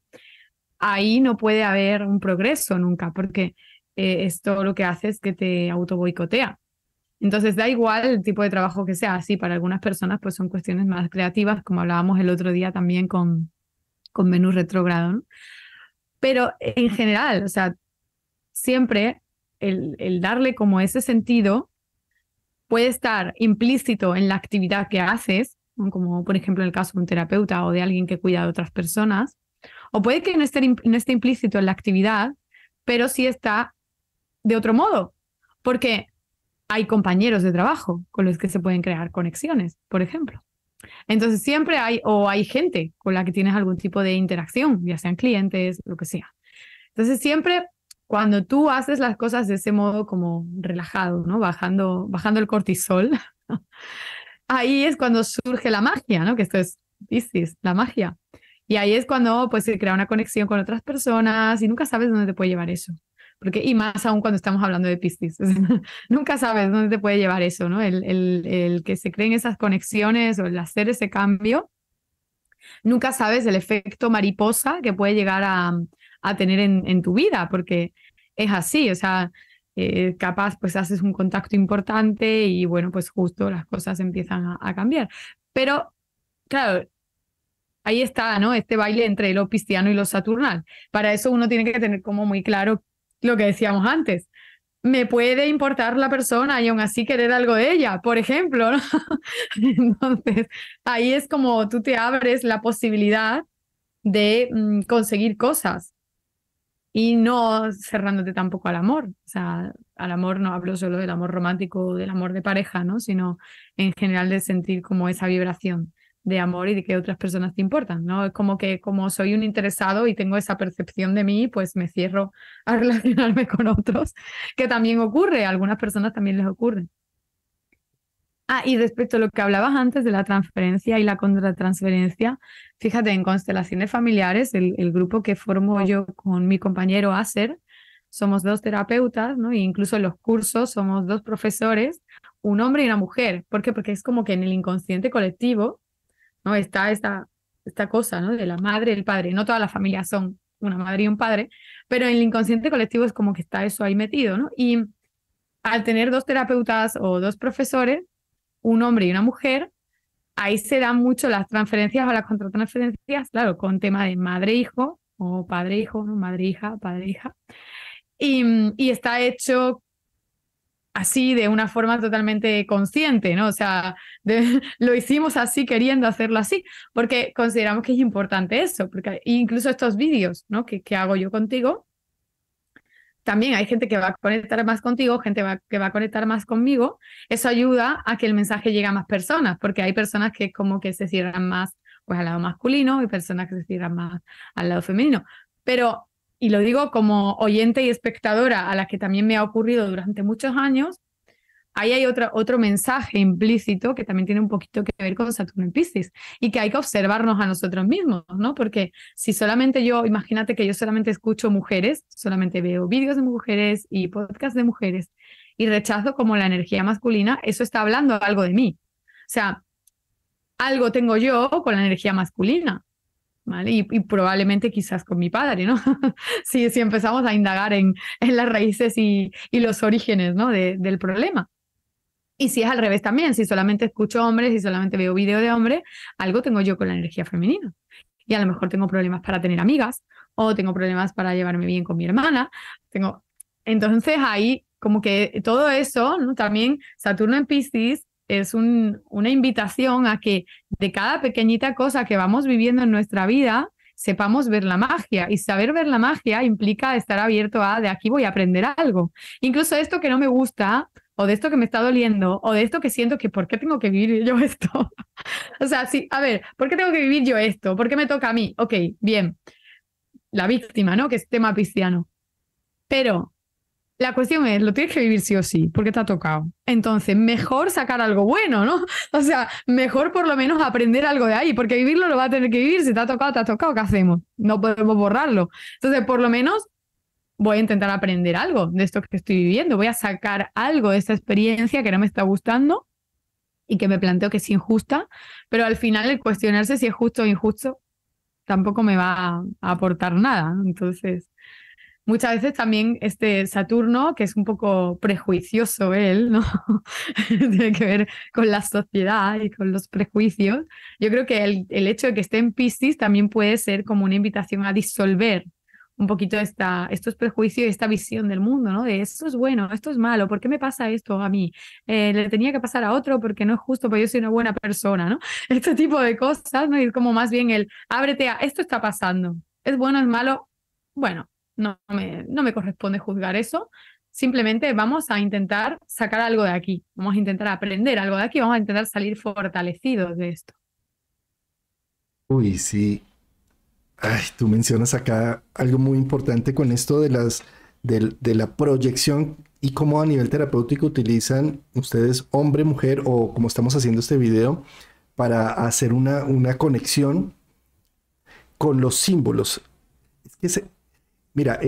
Ahí no puede haber un progreso nunca, porque esto lo que hace es que te auto boicotea. Entonces da igual el tipo de trabajo que sea, sí, para algunas personas pues son cuestiones más creativas, como hablábamos el otro día también con Venus retrógrado, ¿no? Pero en general, o sea, siempre el darle como ese sentido puede estar implícito en la actividad que haces, ¿no? Como por ejemplo en el caso de un terapeuta o de alguien que cuida de otras personas, o puede que no esté implícito en la actividad, pero sí está de otro modo, porque hay compañeros de trabajo con los que se pueden crear conexiones, por ejemplo. Entonces siempre hay, o hay gente con la que tienes algún tipo de interacción, ya sean clientes, lo que sea. Entonces siempre cuando tú haces las cosas de ese modo como relajado, ¿no? Bajando el cortisol, ahí es cuando surge la magia, ¿no? Que esto es Piscis, la magia. Y ahí es cuando pues se crea una conexión con otras personas y nunca sabes dónde te puede llevar eso. Porque, y más aún cuando estamos hablando de Piscis, nunca sabes dónde te puede llevar eso, ¿no? El que se creen esas conexiones o el hacer ese cambio, nunca sabes el efecto mariposa que puede llegar a tener en tu vida, porque es así, o sea, capaz pues haces un contacto importante y bueno, pues justo las cosas empiezan a cambiar. Pero, claro, ahí está, ¿no? Este baile entre lo pisciano y lo saturnal. Para eso uno tiene que tener como muy claro lo que decíamos antes. Me puede importar la persona y aún así querer algo de ella, por ejemplo, ¿no? Entonces, ahí es como tú te abres la posibilidad de conseguir cosas y no cerrándote tampoco al amor. O sea, al amor no hablo solo del amor romántico o del amor de pareja, ¿no? Sino en general de sentir como esa vibración de amor y de que otras personas te importan, ¿no? Es como que como soy un interesado y tengo esa percepción de mí, pues me cierro a relacionarme con otros, que también ocurre, a algunas personas también les ocurre. Y respecto a lo que hablabas antes de la transferencia y la contratransferencia, fíjate, en constelaciones familiares, el grupo que formo yo con mi compañero Aser, somos dos terapeutas, ¿no? E incluso en los cursos somos dos profesores, un hombre y una mujer. ¿Por qué? Porque es como que en el inconsciente colectivo, ¿no? Está esta cosa, ¿no? De la madre y el padre. No todas las familias son una madre y un padre, pero en el inconsciente colectivo es como que está eso ahí metido, ¿no? Y al tener dos terapeutas o dos profesores, un hombre y una mujer, ahí se dan mucho las transferencias o las contratransferencias, claro, con tema de madre-hijo o padre-hijo, ¿no? Madre-hija, padre-hija. Y está hecho así de una forma totalmente consciente, ¿no? O sea, lo hicimos así queriendo hacerlo así, porque consideramos que es importante eso, porque incluso estos vídeos, ¿no? que hago yo contigo, también hay gente que va a conectar más contigo, que va a conectar más conmigo. Eso ayuda a que el mensaje llegue a más personas, porque hay personas que como que se cierran más pues al lado masculino y personas que se cierran más al lado femenino. Pero, y lo digo como oyente y espectadora a la que también me ha ocurrido durante muchos años, ahí hay otro mensaje implícito que también tiene un poquito que ver con Saturno en Piscis y que hay que observarnos a nosotros mismos, ¿no? Porque si solamente yo, imagínate que yo solamente escucho mujeres, solamente veo vídeos de mujeres y podcasts de mujeres y rechazo como la energía masculina, eso está hablando algo de mí. O sea, algo tengo yo con la energía masculina, ¿vale? Y probablemente quizás con mi padre, ¿no? si empezamos a indagar en las raíces y los orígenes, ¿no? del problema. Y si es al revés también, si solamente escucho hombres, si solamente veo vídeo de hombres, algo tengo yo con la energía femenina. Y a lo mejor tengo problemas para tener amigas o tengo problemas para llevarme bien con mi hermana. Entonces ahí como que todo eso, ¿no? También Saturno en Piscis es una invitación a que de cada pequeñita cosa que vamos viviendo en nuestra vida sepamos ver la magia. Y saber ver la magia implica estar abierto a de aquí voy a aprender algo. Incluso esto que no me gusta, o de esto que me está doliendo, o de esto que siento que ¿por qué tengo que vivir yo esto? O sea, sí, a ver, ¿por qué tengo que vivir yo esto? ¿Por qué me toca a mí? Ok, bien, la víctima, ¿no? Que es tema pisciano. Pero la cuestión es, lo tienes que vivir sí o sí, porque te ha tocado. Entonces, mejor sacar algo bueno, ¿no? O sea, mejor por lo menos aprender algo de ahí, porque vivirlo lo va a tener que vivir. Si te ha tocado, ¿qué hacemos? No podemos borrarlo. Entonces, por lo menos voy a intentar aprender algo de esto que estoy viviendo, voy a sacar algo de esta experiencia que no me está gustando y que me planteo que es injusta, pero al final el cuestionarse si es justo o injusto tampoco me va a aportar nada. Entonces, muchas veces también este Saturno, que es un poco prejuicioso él, ¿no? Tiene que ver con la sociedad y con los prejuicios. Yo creo que el hecho de que esté en Piscis también puede ser como una invitación a disolver un poquito estos prejuicios y esta visión del mundo, ¿no? De esto es bueno, esto es malo, ¿por qué me pasa esto a mí? Le tenía que pasar a otro porque no es justo, porque yo soy una buena persona, ¿no? Este tipo de cosas, ¿no? Y como más bien ábrete a esto está pasando, es bueno, es malo, bueno, no me corresponde juzgar eso, simplemente vamos a intentar sacar algo de aquí, vamos a intentar aprender algo de aquí, vamos a intentar salir fortalecidos de esto. Uy, sí. Ay, tú mencionas acá algo muy importante con esto de la proyección y cómo a nivel terapéutico utilizan ustedes hombre, mujer o como estamos haciendo este video para hacer una conexión con los símbolos. Es que mira,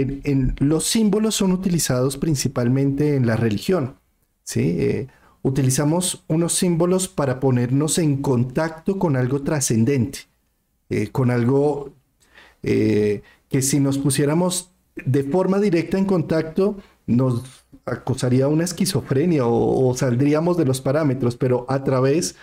los símbolos son utilizados principalmente en la religión, ¿sí? Utilizamos unos símbolos para ponernos en contacto con algo trascendente, con algo que si nos pusiéramos de forma directa en contacto, nos acosaría una esquizofrenia o saldríamos de los parámetros, pero a través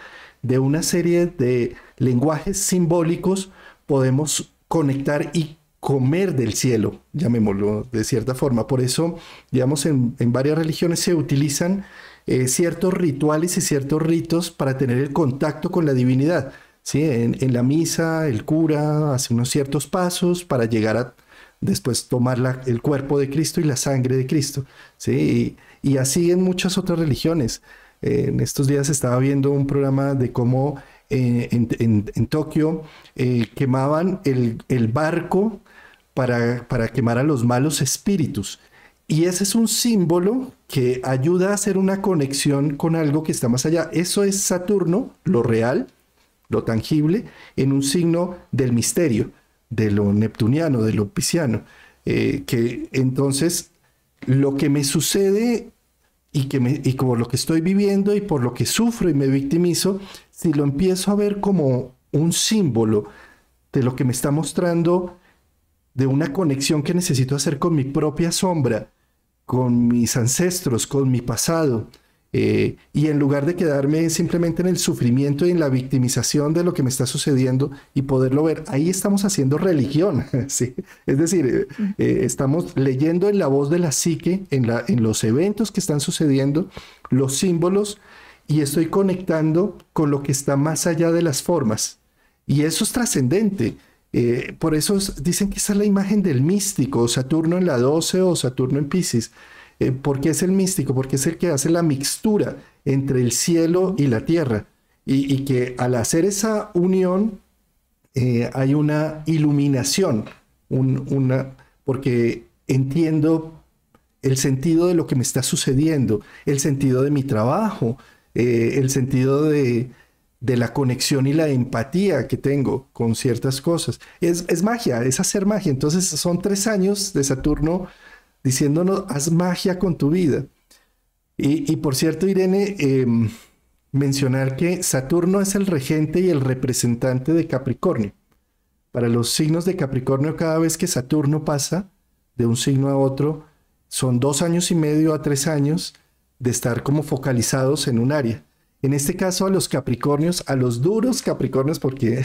de una serie de lenguajes simbólicos podemos conectar y comer del cielo, llamémoslo de cierta forma. Por eso, digamos, en varias religiones se utilizan ciertos rituales y ciertos ritos para tener el contacto con la divinidad. ¿Sí? En la misa el cura hace unos ciertos pasos para llegar a después tomar el cuerpo de Cristo y la sangre de Cristo. ¿Sí? Y así en muchas otras religiones. En estos días estaba viendo un programa de cómo en Tokio quemaban el barco para quemar a los malos espíritus. Y ese es un símbolo que ayuda a hacer una conexión con algo que está más allá. Eso es Saturno, lo real, lo tangible, en un signo del misterio, de lo neptuniano, de lo pisciano. Que entonces lo que me sucede y como lo que estoy viviendo y por lo que sufro y me victimizo, si lo empiezo a ver como un símbolo de lo que me está mostrando, de una conexión que necesito hacer con mi propia sombra, con mis ancestros, con mi pasado, y en lugar de quedarme simplemente en el sufrimiento y en la victimización de lo que me está sucediendo y poderlo ver, ahí estamos haciendo religión, ¿sí? Es decir, estamos leyendo en la voz de la psique, en los eventos que están sucediendo, los símbolos, y estoy conectando con lo que está más allá de las formas. Y eso es trascendente. Por eso dicen que esa es la imagen del místico, Saturno en la 12 o Saturno en Piscis. ¿Por qué es el místico? Porque es el que hace la mixtura entre el cielo y la tierra. Y que al hacer esa unión hay una iluminación, porque entiendo el sentido de lo que me está sucediendo, el sentido de mi trabajo, el sentido de la conexión y la empatía que tengo con ciertas cosas. Es magia, es hacer magia. Entonces son 3 años de Saturno diciéndonos, haz magia con tu vida. Y por cierto, Irene, mencionar que Saturno es el regente y el representante de Capricornio. Para los signos de Capricornio, cada vez que Saturno pasa de un signo a otro, son 2 años y medio a 3 años de estar como focalizados en un área. En este caso, a los Capricornios, a los duros Capricornios, porque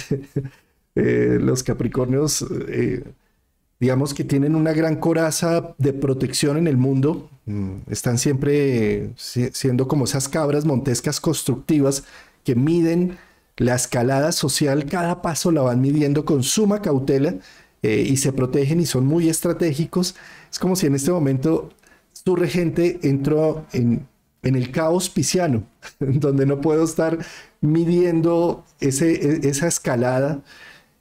los Capricornios, digamos que tienen una gran coraza de protección en el mundo, están siempre siendo como esas cabras montescas constructivas que miden la escalada social, cada paso la van midiendo con suma cautela, y se protegen y son muy estratégicos. Es como si en este momento su regente entró en el caos pisciano, donde no puedo estar midiendo esa escalada,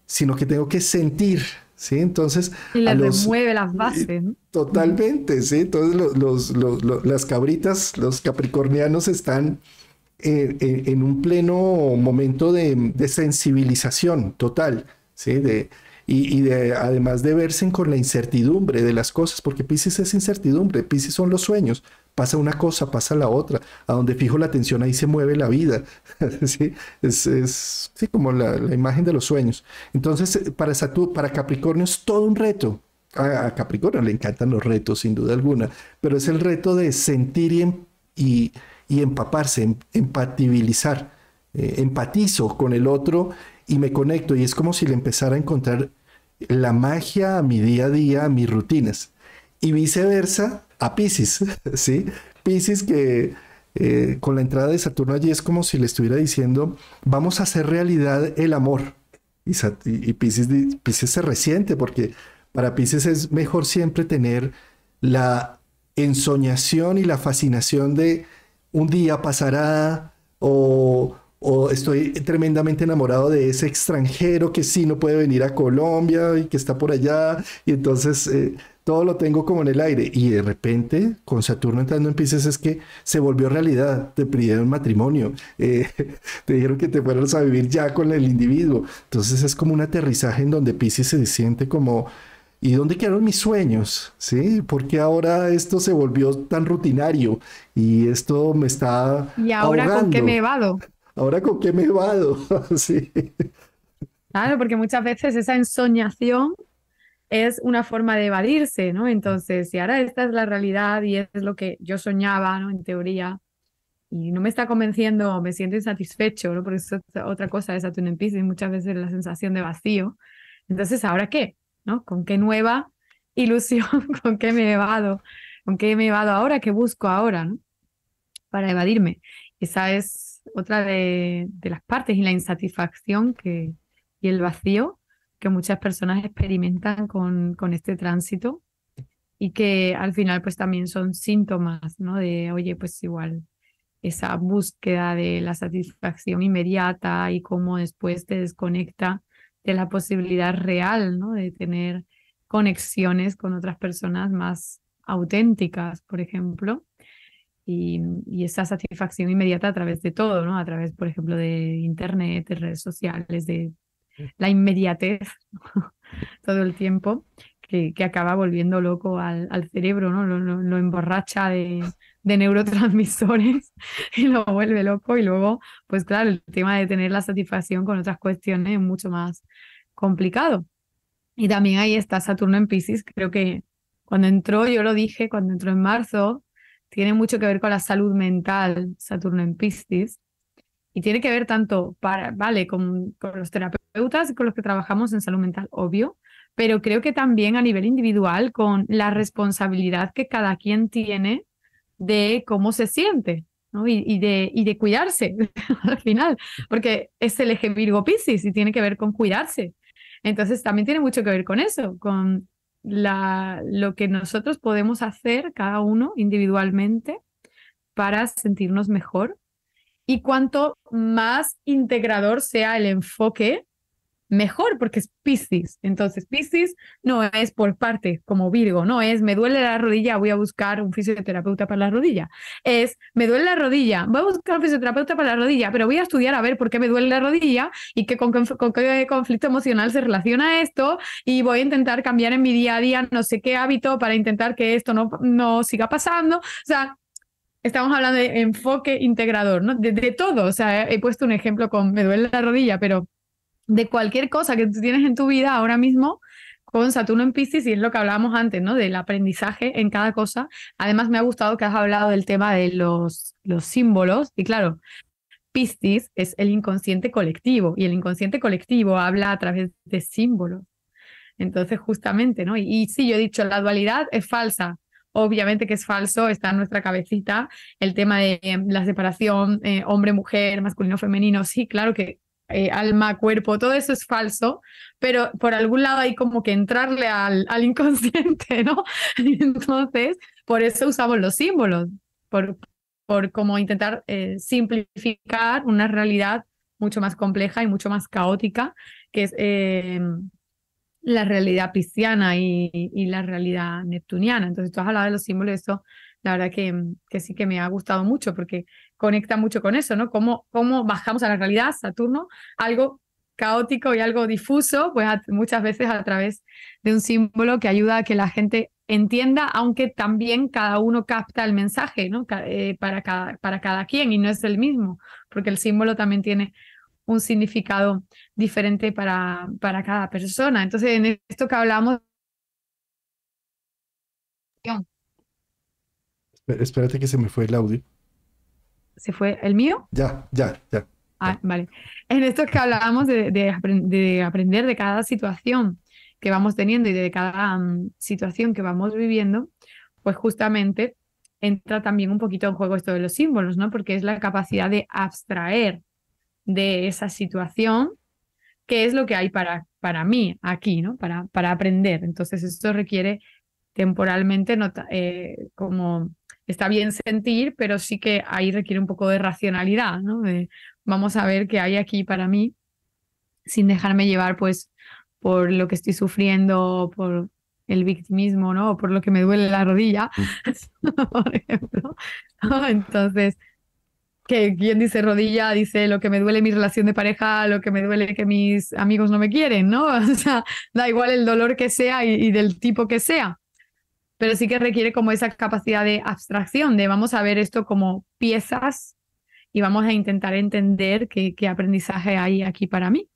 sino que tengo que sentir, ¿sí? Entonces, Y a le los... remueve las bases, ¿no? Ujú. Totalmente, ¿sí? Entonces, las cabritas, los capricornianos están en un pleno momento de sensibilización total, ¿sí? Además de verse con la incertidumbre de las cosas, porque Piscis es incertidumbre, Piscis son los sueños, pasa una cosa, pasa la otra, a donde fijo la atención ahí se mueve la vida, ¿sí? Sí, como la imagen de los sueños. Entonces, para Capricornio es todo un reto. A Capricornio le encantan los retos, sin duda alguna, pero es el reto de sentir y empaparse, empatibilizar. Empatizo con el otro y me conecto y es como si le empezara a encontrar la magia a mi día a día, a mis rutinas. Y viceversa a Piscis, ¿sí? Piscis que con la entrada de Saturno allí es como si le estuviera diciendo, vamos a hacer realidad el amor. Y Piscis se resiente porque para Piscis es mejor siempre tener la ensoñación y la fascinación de un día pasará o estoy tremendamente enamorado de ese extranjero que sí no puede venir a Colombia y que está por allá y entonces todo lo tengo como en el aire y de repente con Saturno entrando en Piscis es que se volvió realidad, te pidieron matrimonio, te dijeron que te fueras a vivir ya con el individuo, entonces es como un aterrizaje en donde Piscis se siente como ¿y dónde quedaron mis sueños? ¿Sí? Porque ahora esto se volvió tan rutinario y esto me está ¿Y ahora con qué me ahogando? evado? ¿Ahora con qué me vado? Sí, Claro, porque muchas veces esa ensoñación es una forma de evadirse, ¿no? Entonces, si ahora esta es la realidad y es lo que yo soñaba, ¿no? En teoría, y no me está convenciendo, me siento insatisfecho, ¿no? Porque eso es otra cosa de Saturno en Piscis, muchas veces la sensación de vacío. Entonces, ¿ahora qué? ¿No? ¿Con qué nueva ilusión? ¿Con qué me evado? ¿Con qué me evado ahora? ¿Qué busco ahora, ¿no? Para evadirme. Esa es otra de las partes y la insatisfacción y el vacío que muchas personas experimentan con este tránsito y que al final pues también son síntomas, ¿no? De, oye, pues igual esa búsqueda de la satisfacción inmediata y cómo después te desconecta de la posibilidad real, ¿no? De tener conexiones con otras personas más auténticas, por ejemplo, y esa satisfacción inmediata a través de todo, ¿no? A través, por ejemplo, de internet, de redes sociales, de la inmediatez todo el tiempo, que acaba volviendo loco al cerebro, ¿no? Lo emborracha de neurotransmisores y lo vuelve loco. Y luego, pues claro, el tema de tener la satisfacción con otras cuestiones es mucho más complicado. Y también ahí está Saturno en Piscis. Creo que cuando entró, yo lo dije, cuando entró en marzo, tiene mucho que ver con la salud mental, Saturno en Piscis. Y tiene que ver tanto vale, con los terapeutas y con los que trabajamos en salud mental, obvio, pero creo que también a nivel individual con la responsabilidad que cada quien tiene de cómo se siente, ¿no? Y de cuidarse al final, porque es el eje Virgo-Piscis y tiene que ver con cuidarse. Entonces también tiene mucho que ver con eso, con lo que nosotros podemos hacer cada uno individualmente para sentirnos mejor y cuanto más integrador sea el enfoque, mejor, porque es Piscis. Entonces, Piscis no es por parte como Virgo, no es me duele la rodilla, voy a buscar un fisioterapeuta para la rodilla. Es me duele la rodilla, voy a buscar un fisioterapeuta para la rodilla, pero voy a estudiar a ver por qué me duele la rodilla y con qué conflicto emocional se relaciona esto y voy a intentar cambiar en mi día a día no sé qué hábito para intentar que esto no siga pasando. O sea, estamos hablando de enfoque integrador, ¿no? De todo. O sea, he puesto un ejemplo con me duele la rodilla, pero de cualquier cosa que tú tienes en tu vida ahora mismo con Saturno en Piscis, y es lo que hablábamos antes, ¿no? Del aprendizaje en cada cosa. Además, me ha gustado que has hablado del tema de los símbolos. Y claro, Piscis es el inconsciente colectivo, y el inconsciente colectivo habla a través de símbolos. Entonces, justamente, ¿no? Y sí, yo he dicho, la dualidad es falsa. Obviamente que es falso, está en nuestra cabecita el tema de la separación hombre-mujer, masculino-femenino. Sí, claro que alma, cuerpo, todo eso es falso, pero por algún lado hay como que entrarle al inconsciente, ¿no? Entonces, por eso usamos los símbolos, por como intentar simplificar una realidad mucho más compleja y mucho más caótica, que es la realidad pisciana y la realidad neptuniana. Entonces, tú has hablado de los símbolos, eso la verdad que sí que me ha gustado mucho porque conecta mucho con eso, ¿no? Cómo bajamos a la realidad, Saturno, algo caótico y algo difuso, pues muchas veces a través de un símbolo que ayuda a que la gente entienda, aunque también cada uno capta el mensaje, ¿no? Para cada quien y no es el mismo, porque el símbolo también tiene un significado diferente para cada persona. Entonces, en esto que hablamos... Espérate que se me fue el audio. ¿Se fue el mío? Ya. Ah, vale. En esto que hablábamos de aprender de cada situación que vamos teniendo y de cada situación que vamos viviendo, pues justamente entra también un poquito en juego esto de los símbolos, ¿no? Porque es la capacidad de abstraer de esa situación qué es lo que hay para mí aquí, ¿no? Para aprender. Entonces, esto requiere temporalmente, como está bien sentir, pero sí que ahí requiere un poco de racionalidad, ¿no? Vamos a ver qué hay aquí para mí, sin dejarme llevar, pues, por lo que estoy sufriendo, por el victimismo, ¿no? O por lo que me duele la rodilla, por ejemplo. Entonces, que quien dice rodilla dice lo que me duele mi relación de pareja, lo que me duele que mis amigos no me quieren, ¿no? O sea, da igual el dolor que sea y del tipo que sea, pero sí que requiere como esa capacidad de abstracción, de vamos a ver esto como piezas y vamos a intentar entender qué aprendizaje hay aquí para mí.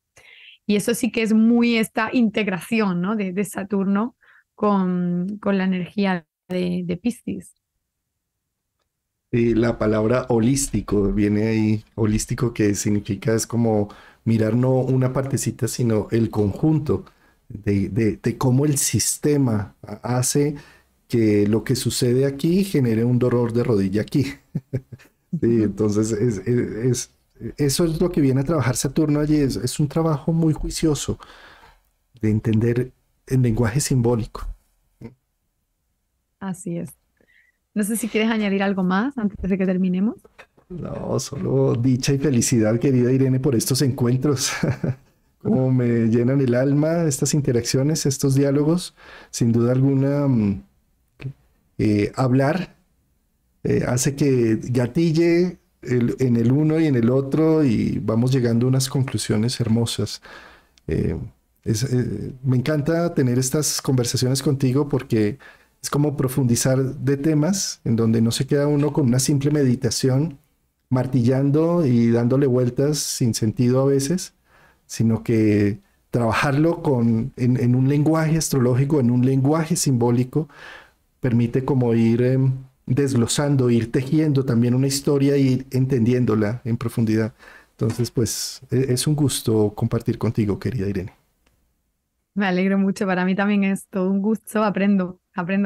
Y eso sí que es muy esta integración, ¿no? de Saturno con la energía de Piscis. Y la palabra holístico viene ahí, holístico que significa es como mirar no una partecita, sino el conjunto de cómo el sistema hace que lo que sucede aquí genere un dolor de rodilla aquí. Sí, entonces eso es lo que viene a trabajar Saturno allí, es un trabajo muy juicioso de entender el lenguaje simbólico. Así es. No sé si quieres añadir algo más antes de que terminemos. No, solo dicha y felicidad, querida Irene, por estos encuentros. Cómo me llenan el alma estas interacciones, estos diálogos. Sin duda alguna, hablar hace que gatille en el uno y en el otro y vamos llegando a unas conclusiones hermosas. Eh, Me encanta tener estas conversaciones contigo porque es como profundizar de temas en donde no se queda uno con una simple meditación martillando y dándole vueltas sin sentido a veces, sino que trabajarlo en un lenguaje astrológico, en un lenguaje simbólico, permite como ir desglosando, ir tejiendo también una historia y ir entendiéndola en profundidad. Entonces, pues es un gusto compartir contigo, querida Irene. Me alegro mucho, para mí también es todo un gusto, aprendo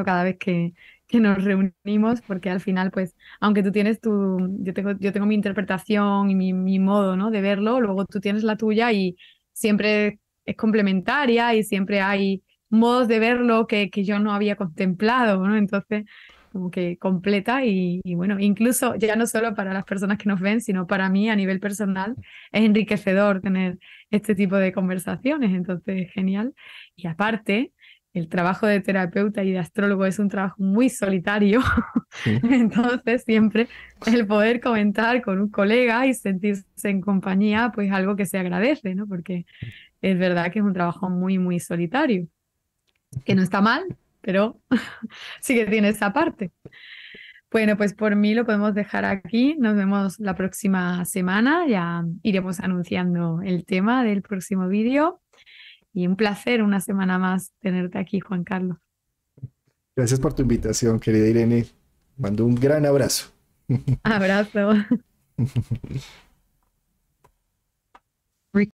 cada vez que nos reunimos, porque al final, pues, aunque tú tienes yo tengo mi interpretación y mi modo, ¿no? de verlo, luego tú tienes la tuya y siempre es complementaria y siempre hay modos de verlo que yo no había contemplado, ¿no? Entonces, como que completa y bueno, incluso ya no solo para las personas que nos ven, sino para mí a nivel personal, es enriquecedor tener este tipo de conversaciones, entonces genial. Y aparte, el trabajo de terapeuta y de astrólogo es un trabajo muy solitario, Sí. entonces siempre el poder comentar con un colega y sentirse en compañía, pues algo que se agradece, ¿no? Porque es verdad que es un trabajo muy, muy solitario, que no está mal, pero sí que tiene esa parte. Bueno, pues por mí lo podemos dejar aquí. Nos vemos la próxima semana. Ya iremos anunciando el tema del próximo vídeo. Y un placer una semana más tenerte aquí, Juan Carlos. Gracias por tu invitación, querida Irene. Mando un gran abrazo. Abrazo.